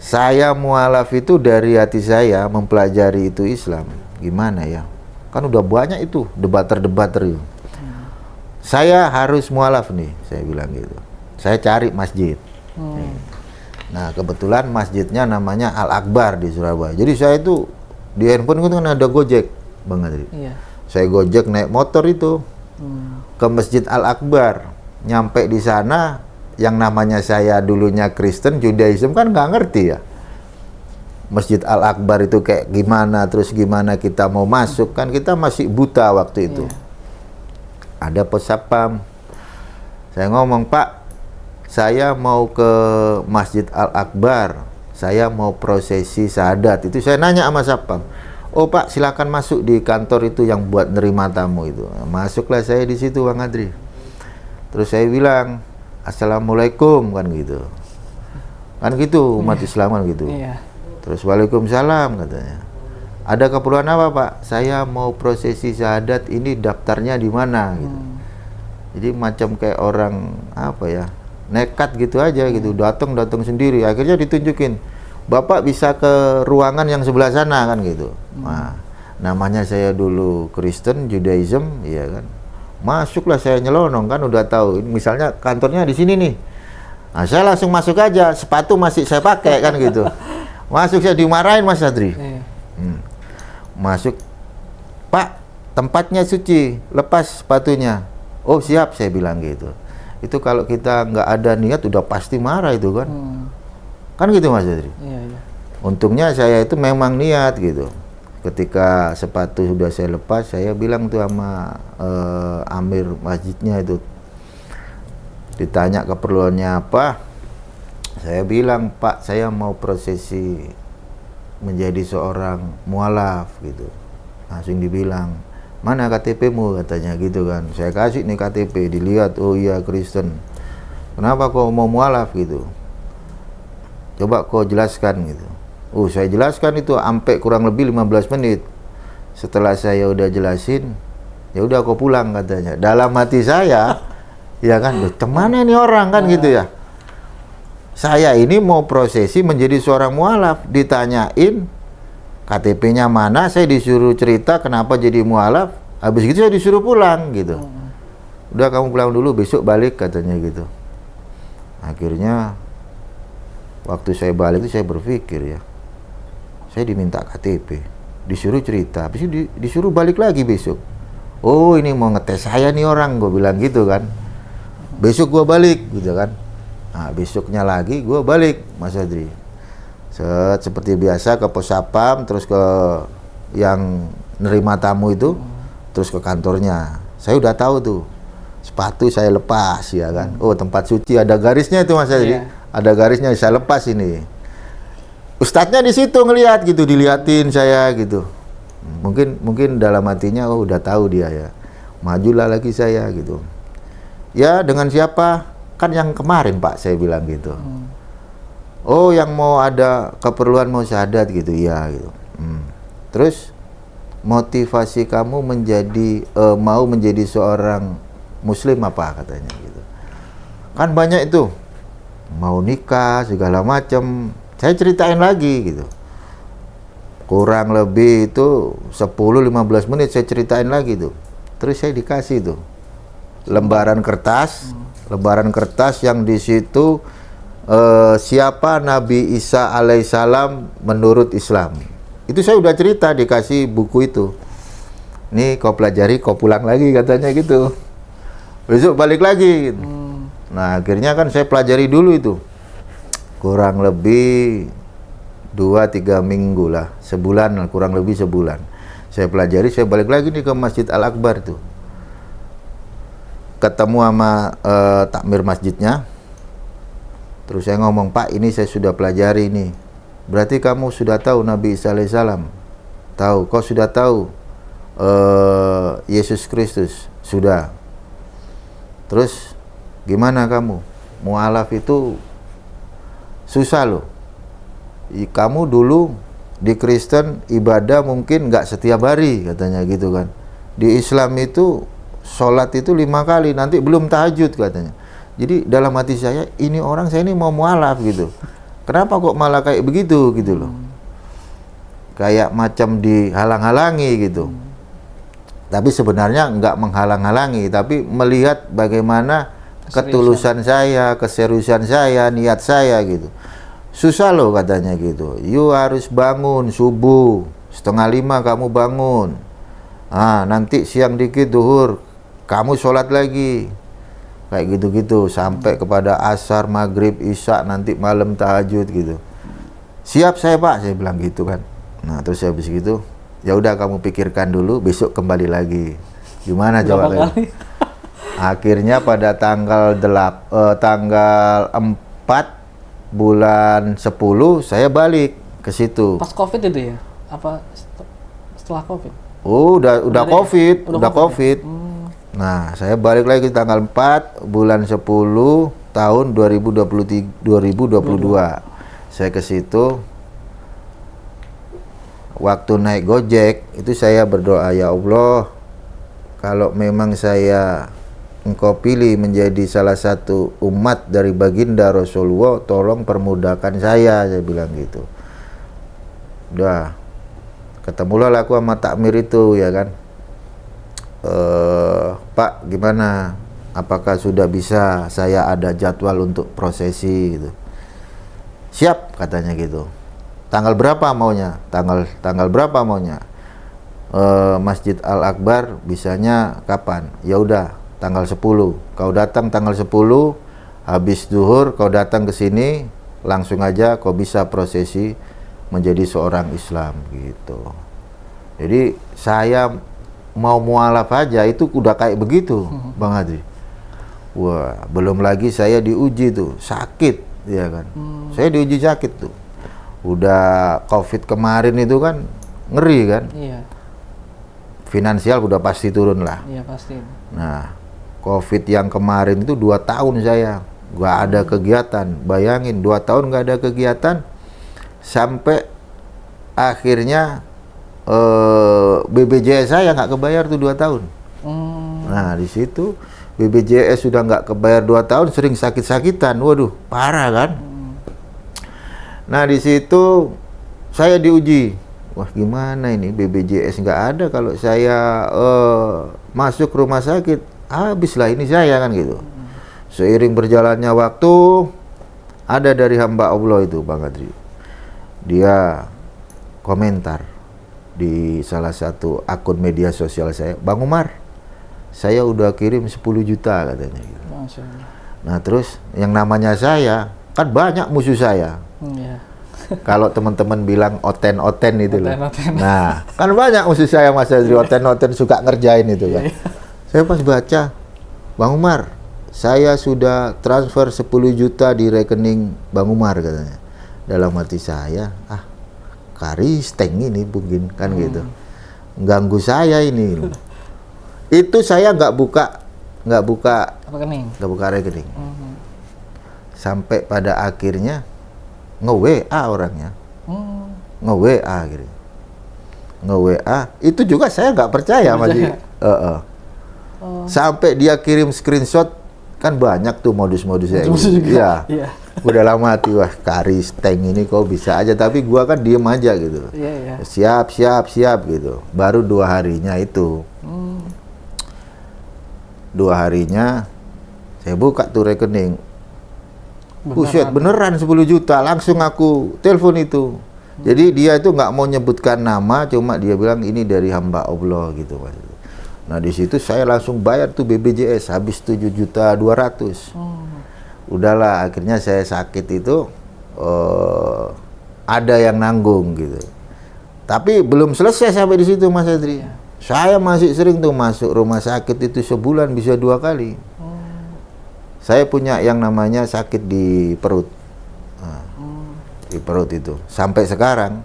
Saya mualaf itu dari hati saya mempelajari itu Islam. Gimana ya? Kan udah banyak itu debater-debater itu. Saya harus mualaf nih, saya bilang gitu. Saya cari masjid. Nah kebetulan masjidnya namanya Al Akbar di Surabaya. Jadi saya itu di handphone itu kan ada Gojek, Bang Adri.
Iya.
Saya Gojek naik motor itu ke Masjid Al Akbar. Nyampe di sana, yang namanya saya dulunya Kristen, Judaism kan nggak ngerti ya. Masjid Al Akbar itu kayak gimana, terus gimana kita mau masuk, kan kita masih buta waktu itu. Ada posapam. Saya ngomong, Pak, saya mau ke Masjid Al Akbar, saya mau prosesi syahadat. Itu saya nanya sama sapam. Oh Pak, silakan masuk di kantor itu yang buat nerima tamu itu. Masuklah saya di situ, Bang Adri. Terus saya bilang, Assalamualaikum, kan gitu. Kan gitu umat Islam kan gitu. Terus Waalaikumsalam katanya. Ada keperluan apa Pak? Saya mau prosesi syahadat, ini daftarnya di mana gitu. Jadi macam kayak orang apa ya, nekat gitu aja gitu, datang sendiri. Akhirnya ditunjukin, Bapak bisa ke ruangan yang sebelah sana kan gitu. Nah, namanya saya dulu Kristen, Judaism, ya kan. Masuklah saya nyelonong kan, udah tahu. Misalnya kantornya di sini nih. Nah, saya langsung masuk aja, sepatu masih saya pakai kan gitu. Masuk, saya dimarahin Mas Adri. Masuk, Pak, tempatnya suci, lepas sepatunya. Oh siap, saya bilang gitu. Itu kalau kita nggak ada niat udah pasti marah itu kan. Kan gitu Mas Adri. Untungnya saya itu memang niat gitu. Ketika sepatu sudah saya lepas, saya bilang tuh sama amir masjidnya itu, ditanya keperluannya apa, saya bilang, Pak, saya mau prosesi menjadi seorang mualaf gitu. Langsung dibilang, mana KTP-mu, katanya gitu kan. Saya kasih nih KTP, dilihat, oh iya Kristen. Kenapa kau mau mualaf gitu? Coba kau jelaskan gitu. Oh, saya jelaskan itu sampai kurang lebih 15 menit. Setelah saya udah jelasin, ya udah kau pulang, katanya. Dalam hati saya, ya kan, kemana nih orang kan gitu ya. Saya ini mau prosesi menjadi seorang mualaf, ditanyain KTP-nya mana, saya disuruh cerita kenapa jadi mualaf, habis gitu saya disuruh pulang gitu. Udah kamu pulang dulu, besok balik, katanya gitu. Akhirnya waktu saya balik itu saya berpikir ya, saya diminta KTP, disuruh cerita, habis itu disuruh balik lagi besok. Oh, ini mau ngetes saya nih orang, gue bilang gitu kan. Besok gue balik gitu kan. Nah, besoknya lagi gue balik, Mas Adri. Seperti biasa ke pos sapam, terus ke yang nerima tamu itu, terus ke kantornya. Saya udah tahu tuh, sepatu saya lepas ya kan. Oh, tempat suci ada garisnya itu, Mas Adri. Ada garisnya, saya lepas ini. Ustadznya di situ ngelihat gitu, diliatin saya gitu. Mungkin dalam hatinya, oh udah tahu dia ya. Majulah lagi saya gitu. Ya, dengan siapa? Kan yang kemarin, Pak, saya bilang gitu. Oh, yang mau ada keperluan mau syahadat gitu, iya gitu. Terus motivasi kamu mau menjadi seorang muslim apa, katanya gitu. Kan banyak itu, mau nikah segala macam. Saya ceritain lagi gitu. Kurang lebih itu 10-15 menit saya ceritain lagi tuh. Terus saya dikasih tuh lembaran kertas yang di situ siapa Nabi Isa alaihissalam menurut Islam. Itu saya udah cerita, dikasih buku itu. Nih kau pelajari, kau pulang lagi, katanya gitu. Besok balik lagi gitu. Nah, akhirnya kan saya pelajari dulu itu. Kurang lebih 2-3 minggu lah, sebulan, kurang lebih sebulan. Saya pelajari, saya balik lagi nih ke Masjid Al-Akbar tuh. Ketemu sama takmir masjidnya, terus saya ngomong, Pak, ini saya sudah pelajari nih. Berarti kamu sudah tahu Nabi Isa alaihissalam? Tahu. Kau sudah tahu Yesus Kristus? Sudah. Terus gimana kamu? Mualaf itu susah loh. Kamu dulu di Kristen ibadah mungkin nggak setiap hari, katanya gitu kan. Di Islam itu sholat itu 5 kali, nanti belum tahajud, katanya. Jadi dalam hati saya, ini orang saya ini mau mualaf gitu. Kenapa kok malah kayak begitu gitu loh. Kayak macam dihalang-halangi gitu. Tapi sebenarnya nggak menghalang-halangi, tapi melihat bagaimana ketulusan saya, keseriusan saya, niat saya gitu. Susah loh, katanya gitu. You harus bangun subuh 4:30 kamu bangun. Nanti siang dikit duhur kamu sholat lagi, kayak gitu-gitu sampai kepada asar, maghrib, isya, nanti malam tahajud gitu. Siap saya, Pak, saya bilang gitu kan. Nah, terus habis gitu, ya udah kamu pikirkan dulu, besok kembali lagi. Gimana jawabnya? Akhirnya pada tanggal 4 bulan 10 saya balik ke situ.
Pas COVID itu ya? Apa setelah COVID?
Oh, udah COVID,
ya?
udah COVID. Nah, saya balik lagi tanggal 4 bulan 10 tahun 2022. Saya ke situ. Waktu naik Gojek itu saya berdoa, ya Allah, kalau memang Engkau pilih menjadi salah satu umat dari baginda Rasulullah, tolong permudahkan saya bilang gitu. Udah, ketemulah aku sama takmir itu ya kan. Pak, gimana? Apakah sudah bisa saya ada jadwal untuk prosesi gitu? Siap, katanya gitu. Tanggal berapa maunya? Tanggal berapa maunya? Masjid Al-Akbar bisanya kapan? Ya udah, tanggal 10. Kau datang tanggal 10, habis zuhur kau datang ke sini, langsung aja kau bisa prosesi menjadi seorang Islam gitu. Jadi saya mau mualaf aja itu udah kayak begitu, Bang Adri. Wah, belum lagi saya diuji tuh, sakit, ya kan. Saya diuji sakit tuh. Udah COVID kemarin itu kan ngeri kan.
Iya.
Finansial udah pasti turun lah.
Iya pasti.
Nah, COVID yang kemarin itu 2 tahun saya nggak ada kegiatan. Bayangin 2 tahun nggak ada kegiatan sampai akhirnya BPJS saya nggak kebayar tuh 2 tahun. Nah, di situ BPJS sudah nggak kebayar 2 tahun, sering sakit-sakitan. Waduh, parah kan? Nah, di situ saya diuji. Wah, gimana ini BPJS nggak ada kalau saya masuk rumah sakit, habislah ini saya kan gitu. Seiring berjalannya waktu, ada dari hamba Allah itu, Bang Adri. Dia komentar di salah satu akun media sosial saya, Bang Umar, saya udah kirim 10 juta katanya gitu.
Masya Allah.
Nah, terus yang namanya saya, kan banyak musuh saya.
Iya.
Kalau teman-teman bilang oten-oten itu loh.
Oten-oten.
Nah, kan banyak musuh saya Mas Adri, oten-oten suka ngerjain itu kan. Saya pas baca, Bang Umar, saya sudah transfer 10 juta di rekening Bang Umar katanya. Dalam hati saya, karisteng ini mungkin kan gitu. Ganggu saya ini. Itu saya nggak buka
Rekening.
rekening. Sampai pada akhirnya nge-WA orangnya. Nge-WA akhirnya. Nge-WA, itu juga saya nggak percaya masih. Sampai dia kirim screenshot, kan banyak tuh modus-modusnya. Iya.
Iya.
Udah lama hati, wah karisteng ini kok bisa aja, tapi gua kan diem aja gitu.
Iya.
Siap gitu. Baru 2 harinya itu. 2 harinya saya buka tuh rekening. Buset, beneran 10 juta. Langsung aku telepon itu. Jadi dia itu nggak mau nyebutkan nama, cuma dia bilang ini dari hamba Allah gitu, Mas. Nah, di situ saya langsung bayar tuh BPJS habis 7.200.000. Udahlah, akhirnya saya sakit itu ada yang nanggung gitu. Tapi belum selesai sampai di situ, Mas Adri. Saya masih sering tuh masuk rumah sakit itu sebulan bisa 2 kali. Saya punya yang namanya sakit di perut. Di perut itu. Sampai sekarang.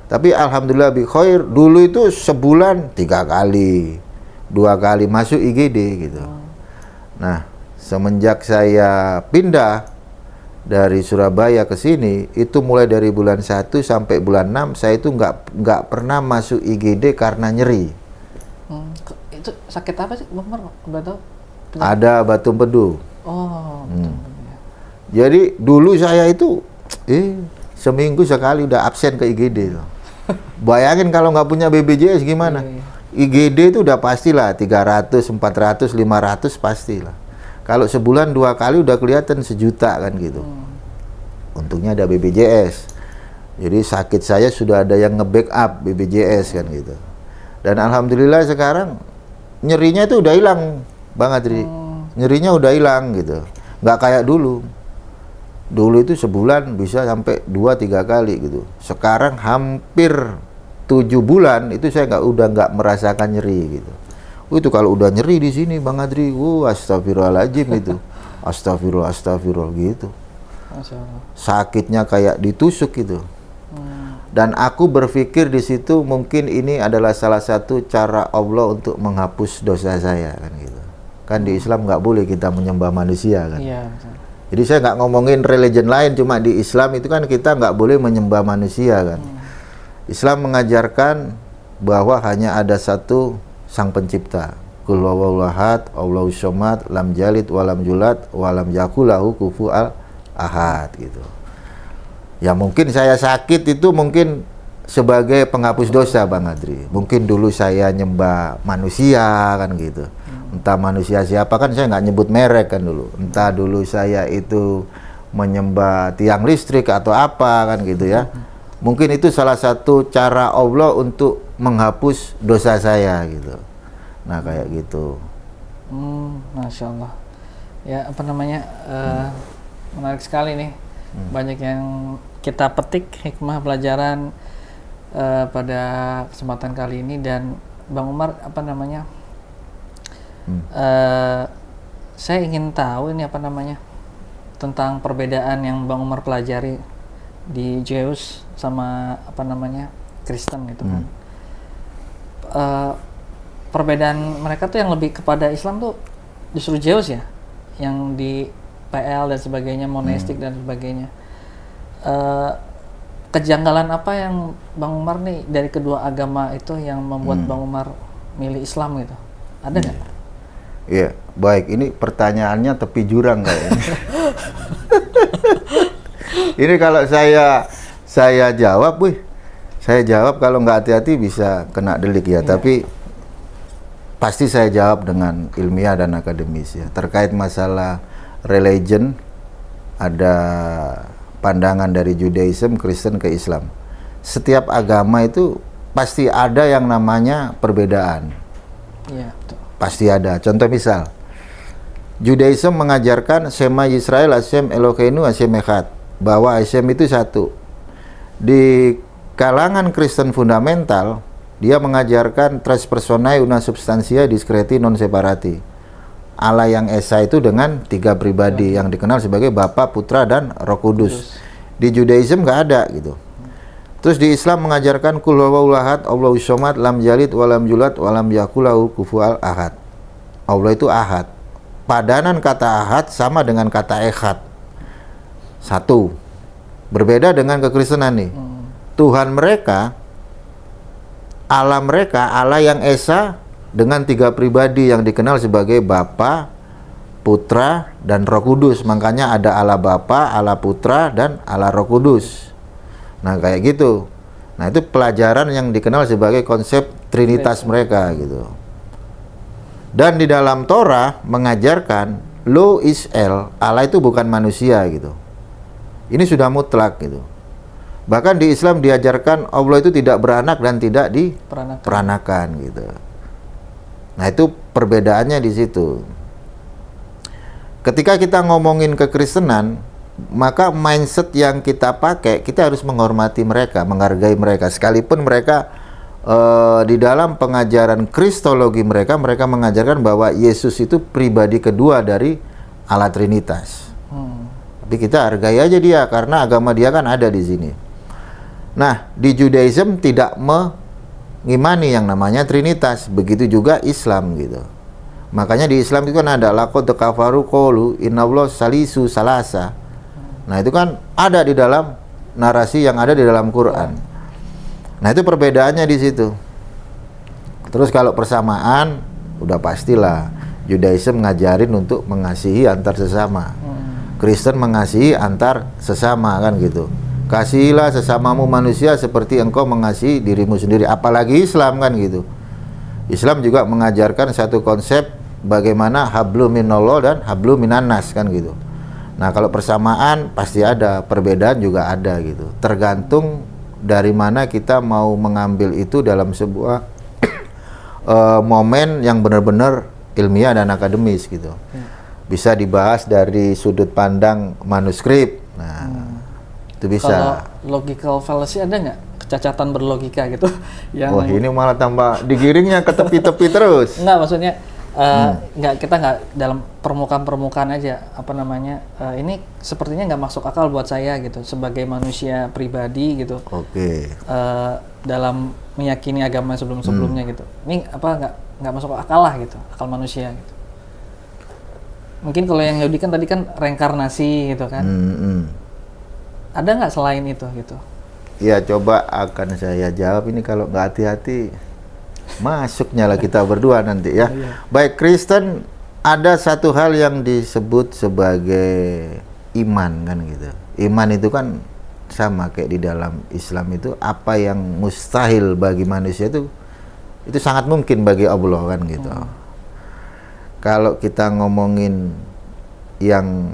Tapi alhamdulillah bi khair, dulu itu sebulan 3 kali. 2 kali masuk IGD gitu. Nah, semenjak saya pindah dari Surabaya ke sini, itu mulai dari bulan 1 sampai bulan 6, saya itu nggak pernah masuk IGD karena nyeri.
Itu sakit apa sih, Bang Umar? Udah tahu?
Ada batu empedu.
Oh.
Jadi dulu saya itu seminggu sekali udah absen ke IGD. Bayangin kalau nggak punya BPJS gimana? IGD itu udah pastilah 300, 400, 500 pastilah. Kalau sebulan 2 kali udah kelihatan 1 juta kan gitu. Untungnya ada BPJS. Jadi sakit saya sudah ada yang nge-backup BPJS kan gitu. Dan alhamdulillah sekarang nyerinya itu udah hilang, Bang Adri. Nyerinya udah hilang gitu. Nggak kayak dulu. Dulu itu sebulan bisa sampai 2-3 kali gitu. Sekarang hampir 7 bulan itu saya udah nggak merasakan nyeri gitu. Itu kalau udah nyeri di sini, Bang Adri, astagfirullahaladzim itu. Astagfirullah gitu.
Masya Allah.
Sakitnya kayak ditusuk gitu. Dan aku berpikir di situ mungkin ini adalah salah satu cara Allah untuk menghapus dosa saya kan gitu. Kan di Islam nggak boleh kita menyembah manusia kan.
Iya, betul.
Jadi saya nggak ngomongin religion lain, cuma di Islam itu kan kita nggak boleh menyembah manusia kan. Islam mengajarkan bahwa hanya ada satu sang pencipta. Qul huwallahu ahad, Allahus somad, lam yalid walam yulad walam yakul lahu kufuwan ahad gitu. Ya mungkin saya sakit itu mungkin sebagai penghapus dosa, Bang Adri. Mungkin dulu saya nyembah manusia kan gitu. Entah manusia siapa, kan saya nggak nyebut merek kan dulu. Entah dulu saya itu menyembah tiang listrik atau apa kan gitu ya. Mungkin itu salah satu cara Allah untuk menghapus dosa saya gitu. Nah kayak gitu.
Masya Allah. Ya apa namanya, menarik sekali nih. banyak yang kita petik hikmah pelajaran pada kesempatan kali ini. Dan Bang Umar, apa namanya, saya ingin tahu ini apa namanya tentang perbedaan yang Bang Umar pelajari di Zeus sama apa namanya Kristen gitu kan. Perbedaan mereka tuh yang lebih kepada Islam tuh justru Zeus ya, yang di PL dan sebagainya, monistik dan sebagainya. Kejanggalan apa yang Bang Umar nih dari kedua agama itu yang membuat Bang Umar milih Islam gitu? Ada nggak?
Iya, baik. Ini pertanyaannya tepi jurang kayaknya. Ini kalau saya jawab, saya jawab kalau nggak hati-hati bisa kena delik ya. Tapi pasti saya jawab dengan ilmiah dan akademis ya. Terkait masalah religion, ada pandangan dari Judaism, Kristen ke Islam. Setiap agama itu pasti ada yang namanya perbedaan.
Iya, betul.
Pasti ada. Contoh misal, Judaism mengajarkan Shema Yisrael Hashem Eloheinu Hashem Echad, bahwa Hashem itu satu. Di kalangan Kristen fundamental, dia mengajarkan tres personae una substantia discreti non separati. Allah yang Esa itu dengan tiga pribadi yang dikenal sebagai Bapa, Putra, dan Roh Kudus. Di Judaism nggak ada gitu. Terus di Islam mengajarkan kul huwallahu ahad, Allahu somad, lam yalid walam yulad walam yakul lahu kufuwan ahad. Allah itu ahad. Padanan kata ahad sama dengan kata echad. Satu. Berbeda dengan kekristenan nih. Tuhan mereka, Allah yang Esa dengan tiga pribadi yang dikenal sebagai Bapa, Putra, dan Roh Kudus. Makanya ada Allah Bapa, Allah Putra, dan Allah Roh Kudus. Nah, kayak gitu. Nah, itu pelajaran yang dikenal sebagai konsep Trinitas mereka gitu. Dan di dalam Torah mengajarkan Lo is El, Allah itu bukan manusia gitu. Ini sudah mutlak gitu. Bahkan di Islam diajarkan Allah itu tidak beranak dan tidak diperanakan gitu. Nah, itu perbedaannya di situ. Ketika kita ngomongin kekristenan, maka mindset yang kita pakai, kita harus menghormati mereka, menghargai mereka. Sekalipun mereka di dalam pengajaran kristologi mereka mengajarkan bahwa Yesus itu pribadi kedua dari Allah Trinitas. Tapi kita hargai aja dia, karena agama dia kan ada di sini. Nah, di Judaism tidak mengimani yang namanya Trinitas. Begitu juga Islam gitu. Makanya di Islam itu kan ada laqad kafaru qalu innallaha salisu salasa. Nah, itu kan ada di dalam narasi yang ada di dalam Quran. Nah, itu perbedaannya di situ. Terus kalau persamaan, udah pastilah Judaism ngajarin untuk mengasihi antar sesama. Kristen mengasihi antar sesama kan gitu. Kasihilah sesamamu manusia seperti engkau mengasihi dirimu sendiri. Apalagi Islam kan gitu. Islam juga mengajarkan satu konsep bagaimana hablum minallah dan hablum minannas kan gitu. Nah, kalau persamaan pasti ada, perbedaan juga ada gitu. Tergantung dari mana kita mau mengambil itu dalam sebuah momen yang benar-benar ilmiah dan akademis gitu. Bisa dibahas dari sudut pandang manuskrip. Nah, itu bisa.
Kalau logical fallacy ada nggak? Kecacatan berlogika gitu?
Wah, ini malah tambah digiringnya ke tepi-tepi terus.
Enggak, maksudnya kita nggak dalam permukaan aja, apa namanya, ini sepertinya nggak masuk akal buat saya gitu sebagai manusia pribadi gitu.
Oke.
Dalam meyakini agama sebelum-sebelumnya gitu, ini apa nggak masuk akal lah gitu, akal manusia gitu. Mungkin kalau yang Yahudi kan tadi kan reinkarnasi gitu kan. Ada nggak selain itu gitu?
Ya, coba akan saya jawab ini kalau nggak hati-hati. Masuknya lah kita berdua nanti ya. Baik, Kristen ada satu hal yang disebut sebagai iman kan gitu. Iman itu kan sama kayak di dalam Islam itu, apa yang mustahil bagi manusia itu sangat mungkin bagi Allah kan gitu. Kalau kita ngomongin yang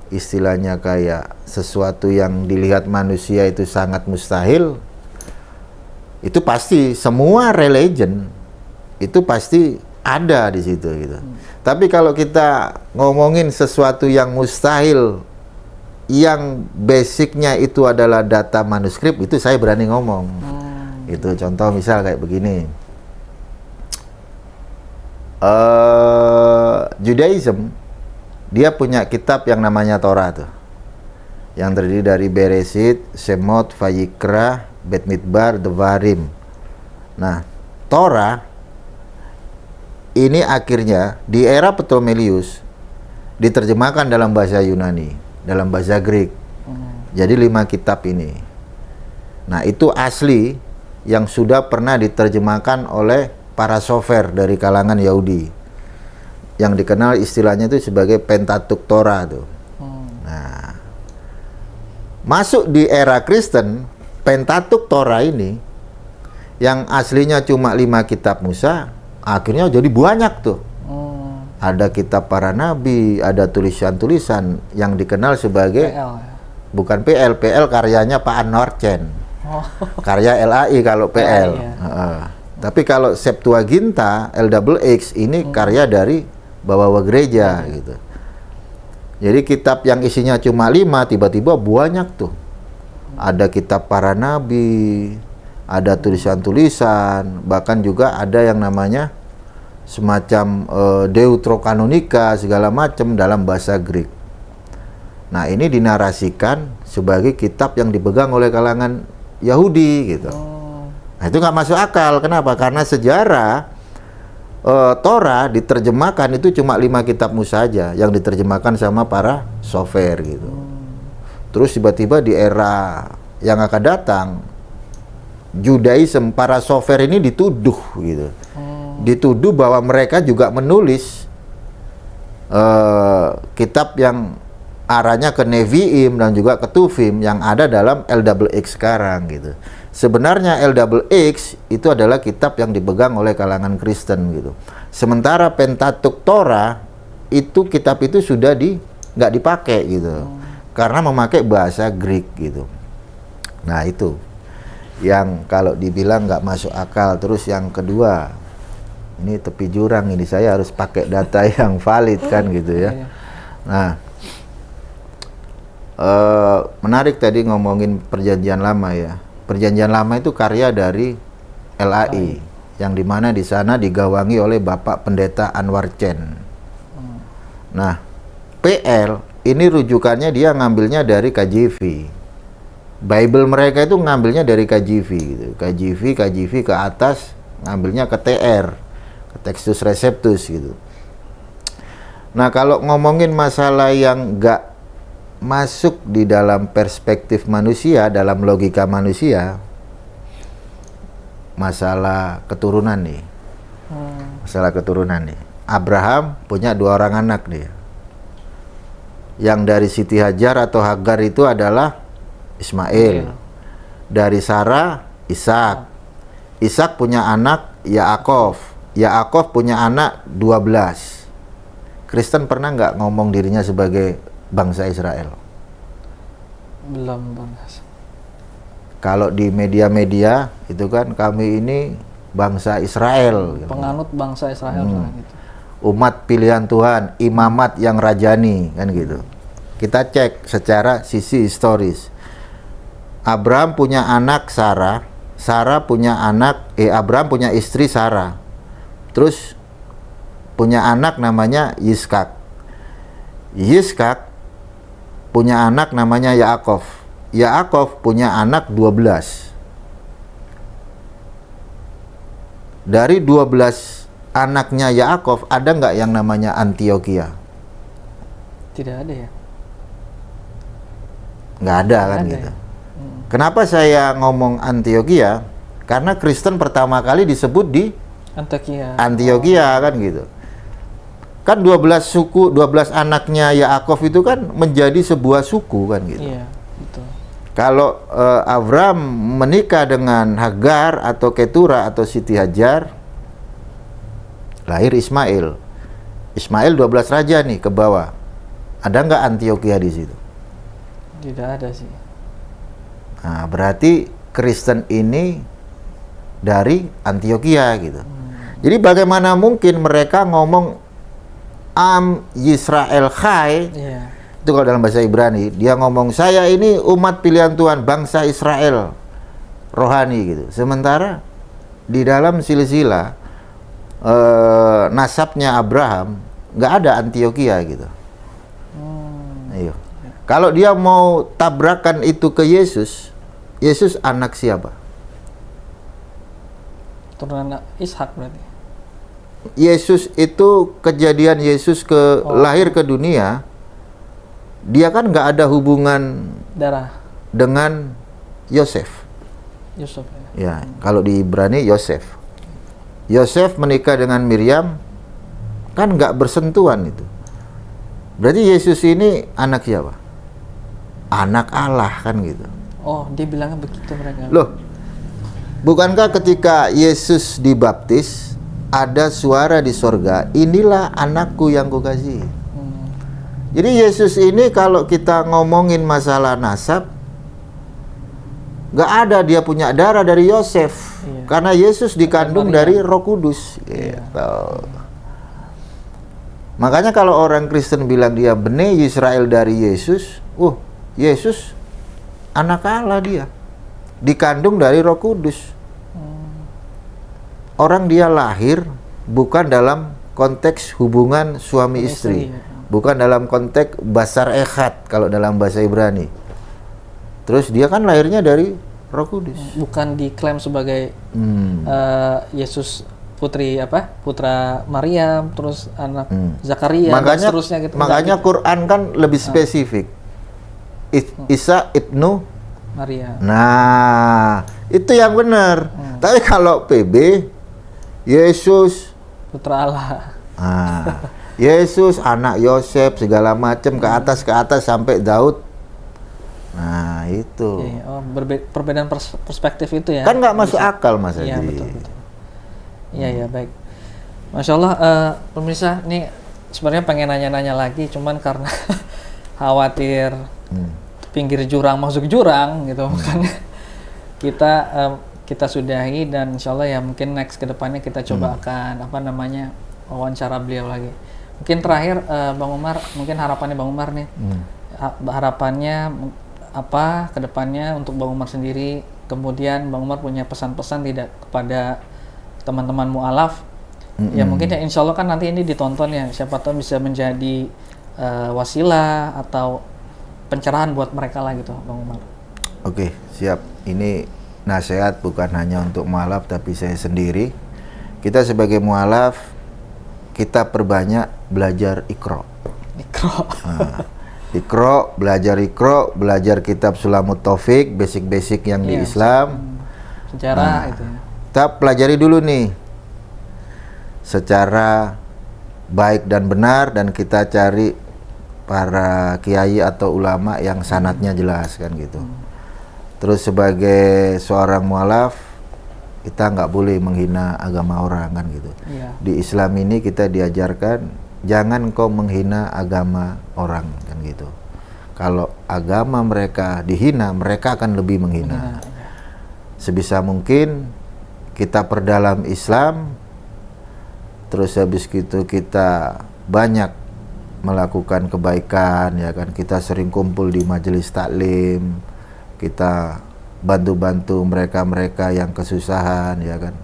istilahnya kayak sesuatu yang dilihat manusia itu sangat mustahil, itu pasti semua religion itu pasti ada di situ gitu. Tapi kalau kita ngomongin sesuatu yang mustahil yang basicnya itu adalah data manuskrip, itu saya berani ngomong. Itu contoh misal kayak begini. Judaism dia punya kitab yang namanya Torah tuh, yang terdiri dari Bereshit, Shemot, Vayikra, Bet Midbar, Devarim. Nah, Torah ini akhirnya di era Ptolemaios diterjemahkan dalam bahasa Yunani, dalam bahasa Greek. Jadi 5 kitab ini. Nah, itu asli yang sudah pernah diterjemahkan oleh para sofer dari kalangan Yahudi, yang dikenal istilahnya itu sebagai Pentateuch Torah tuh. Nah, masuk di era Kristen, Pentateuch Torah ini yang aslinya cuma 5 kitab Musa, akhirnya jadi banyak tuh. Ada kitab para nabi, ada tulisan-tulisan yang dikenal sebagai
PL, ya?
Bukan PL, PL karyanya Pak Anwar Chen. Karya LAI kalau PL.
Ya.
Tapi kalau Septuaginta, LXX ini karya dari Bawa Gereja gitu. Jadi kitab yang isinya cuma 5 tiba-tiba banyak tuh. Ada kitab para nabi, ada tulisan-tulisan, bahkan juga ada yang namanya semacam Deuterokanonika segala macam dalam bahasa Greek. Nah, ini dinarasikan sebagai kitab yang dipegang oleh kalangan Yahudi gitu. Nah, itu nggak masuk akal. Kenapa? Karena sejarah Torah diterjemahkan itu cuma 5 kitab Musa saja yang diterjemahkan sama para sofer gitu. Terus tiba-tiba di era yang akan datang, Judaism, para sofer ini dituduh gitu. Dituduh bahwa mereka juga menulis kitab yang arahnya ke Nevi'im dan juga ke Tuvim yang ada dalam LXX sekarang gitu. Sebenarnya LXX itu adalah kitab yang dipegang oleh kalangan Kristen gitu. Sementara Pentateuch Torah itu kitab itu sudah nggak dipakai gitu, karena memakai bahasa Greek gitu. Nah, itu yang kalau dibilang nggak masuk akal. Terus yang kedua, ini tepi jurang ini, saya harus pakai data yang valid kan gitu ya. Nah, menarik tadi ngomongin Perjanjian Lama ya. Perjanjian Lama itu karya dari LAI, yang dimana di sana digawangi oleh Bapak Pendeta Anwar Chen. Nah, PL ini rujukannya dia ngambilnya dari KJV. Bible mereka itu ngambilnya dari KJV gitu. KJV ke atas ngambilnya ke TR, ke Textus Receptus gitu. Nah, kalau ngomongin masalah yang nggak masuk di dalam perspektif manusia, dalam logika manusia, masalah keturunan nih. Masalah keturunan nih. Abraham punya 2 orang anak dia. Yang dari Siti Hajar atau Hagar itu adalah Ismail. Dari Sarah, Ishak. Ishak punya anak Yaakov. Yaakov punya anak 12. Kristen pernah nggak ngomong dirinya sebagai bangsa Israel?
Belum, Bang.
Kalau di media-media itu kan kami ini bangsa Israel.
Penganut bangsa Israel gitu.
Umat pilihan Tuhan, imamat yang rajani kan gitu. Kita cek secara sisi historis. Abraham punya anak Sarah, Sarah punya anak Abraham punya istri Sarah. Terus punya anak namanya Yiskak. Yiskak punya anak namanya Yaakov. Yaakov punya anak 12. Dari 12 anaknya Yaakov, ada nggak yang namanya Antiokhia?
Tidak ada ya?
Nggak ada kan
ada
gitu.
Ya?
Kenapa saya ngomong Antiokhia? Karena Kristen pertama kali disebut di Antiokhia kan gitu. Kan 12 suku, 12 anaknya Yaakov itu kan menjadi sebuah suku kan gitu.
Iya, betul.
Kalau Abraham menikah dengan Hagar atau Ketura atau Siti Hajar, lahir Ismail. Ismail 12 raja nih ke bawah. Ada nggak Antiokhia di situ?
Tidak ada sih.
Nah, berarti Kristen ini dari Antiokhia gitu. Jadi bagaimana mungkin mereka ngomong Am Yisrael Chai, Itu kalau dalam bahasa Ibrani, dia ngomong, saya ini umat pilihan Tuhan, bangsa Israel, rohani gitu. Sementara di dalam silsilah nasabnya Abraham, nggak ada Antioquia gitu. Iya. Kalau dia mau tabrakan itu ke Yesus, Yesus anak siapa?
Turunan Ishak berarti.
Yesus itu, kejadian Yesus lahir ke dunia, dia kan nggak ada hubungan
Darah
dengan Yosef.
Yusuf
Ya, kalau di Ibrani Yosef. Yosef menikah dengan Miriam, kan nggak bersentuhan itu. Berarti Yesus ini anak siapa? Anak Allah kan gitu.
Oh, dia bilangnya begitu mereka.
Loh, bukankah ketika Yesus dibaptis, ada suara di sorga, inilah anakku yang kukasihi. Jadi Yesus ini kalau kita ngomongin masalah nasab, nggak ada dia punya darah dari Yosef.
Iya.
Karena Yesus dikandung
Maria.
dari Roh Kudus. Gitu. Makanya kalau orang Kristen bilang dia Bene Israel dari Yesus, Yesus anak Allah dia. Dikandung dari Roh Kudus. Orang dia lahir bukan dalam konteks hubungan suami istri. Bukan dalam konteks basar echad kalau dalam bahasa Ibrani. Terus dia kan lahirnya dari Roh Kudus.
Bukan diklaim sebagai Yesus putra Maryam, terus anak Zakaria, dan
Makanya
seterusnya gitu.
makanya Quran kan lebih spesifik. Isa ibnu
Maria.
Nah, itu yang benar. Tapi kalau PB Yesus
Putra Allah.
Yesus anak Yosef segala macam ke atas sampai Daud. Nah, itu.
Iya, perbedaan perspektif itu ya.
Kan nggak masuk akal, Mas Haji.
Iya, betul. Iya, baik. Masya Allah, pemirsa, nih sebenarnya pengen nanya-nanya lagi, cuman karena khawatir pinggir jurang masuk jurang gitu, makanya kita sudahi, dan insya Allah ya mungkin next kedepannya kita coba akan wawancara beliau lagi. Mungkin terakhir Bang Umar, mungkin harapannya Bang Umar nih, harapannya apa kedepannya untuk Bang Umar sendiri, kemudian Bang Umar punya pesan-pesan tidak kepada teman-teman mu'alaf, ya mungkin ya insya Allah kan nanti ini ditonton ya, siapa tahu bisa menjadi wasilah atau pencerahan buat mereka lah gitu, Bang Umar.
Oke, siap. Ini nasihat bukan hanya untuk mu'alaf tapi saya sendiri. Kita sebagai mu'alaf, kita perbanyak belajar Iqra. Iqra, belajar kitab Sulamut Taufik, basic-basic yang di Islam.
Sejarah itu ya.
Kita pelajari dulu nih secara baik dan benar, dan kita cari para kiai atau ulama yang sanadnya jelas kan gitu. Terus sebagai seorang mu'alaf, kita nggak boleh menghina agama orang kan gitu. Di Islam ini kita diajarkan jangan kau menghina agama orang kan gitu. Kalau agama mereka dihina, mereka akan lebih menghina. Sebisa mungkin kita perdalam Islam, terus habis itu kita banyak melakukan kebaikan ya kan. Kita sering kumpul di majelis taklim, kita bantu-bantu mereka-mereka yang kesusahan ya kan,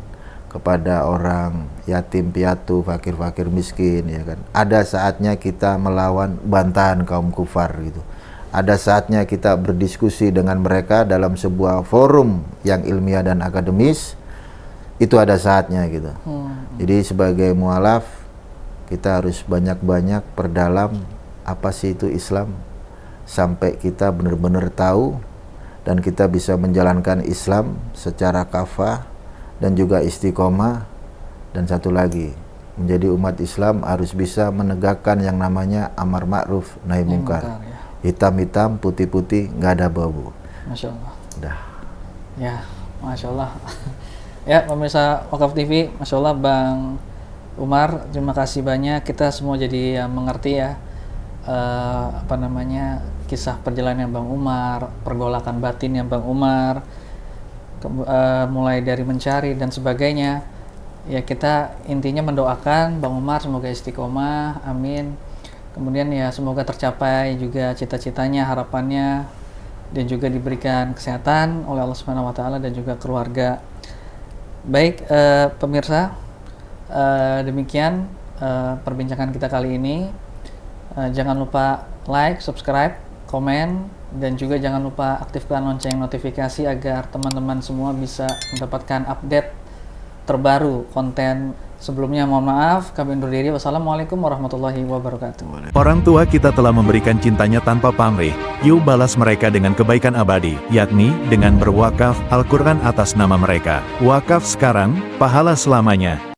kepada orang yatim piatu, fakir-fakir miskin ya kan. Ada saatnya kita melawan bantahan kaum kufar gitu. Ada saatnya kita berdiskusi dengan mereka dalam sebuah forum yang ilmiah dan akademis. Itu ada saatnya gitu. Jadi sebagai mu'alaf kita harus banyak-banyak perdalam apa sih itu Islam, sampai kita benar-benar tahu dan kita bisa menjalankan Islam secara kafah dan juga istiqomah. Dan satu lagi, menjadi umat Islam harus bisa menegakkan yang namanya amar ma'ruf nahi mungkar. Hitam-hitam, putih-putih, nggak ada bau.
Masya Allah.
Udah.
Ya, Masya Allah. Ya, pemirsa Wakaf TV, Masya Allah Bang Umar, terima kasih banyak. Kita semua jadi mengerti ya kisah perjalanan Bang Umar, pergolakan batinnya Bang Umar, mulai dari mencari dan sebagainya. Ya, kita intinya mendoakan Bang Umar semoga istiqomah, amin. Kemudian ya semoga tercapai juga cita-citanya, harapannya, dan juga diberikan kesehatan oleh Allah Subhanahu wa taala dan juga keluarga. Baik, pemirsa, demikian perbincangan kita kali ini. Jangan lupa like, subscribe, komen, dan juga jangan lupa aktifkan lonceng notifikasi agar teman-teman semua bisa mendapatkan update terbaru konten sebelumnya. Mohon maaf, kami undur diri. Wassalamualaikum warahmatullahi wabarakatuh.
Orang tua kita telah memberikan cintanya tanpa pamrih, yuk balas mereka dengan kebaikan abadi, yakni dengan berwakaf Al-Quran atas nama mereka. Wakaf sekarang, pahala selamanya.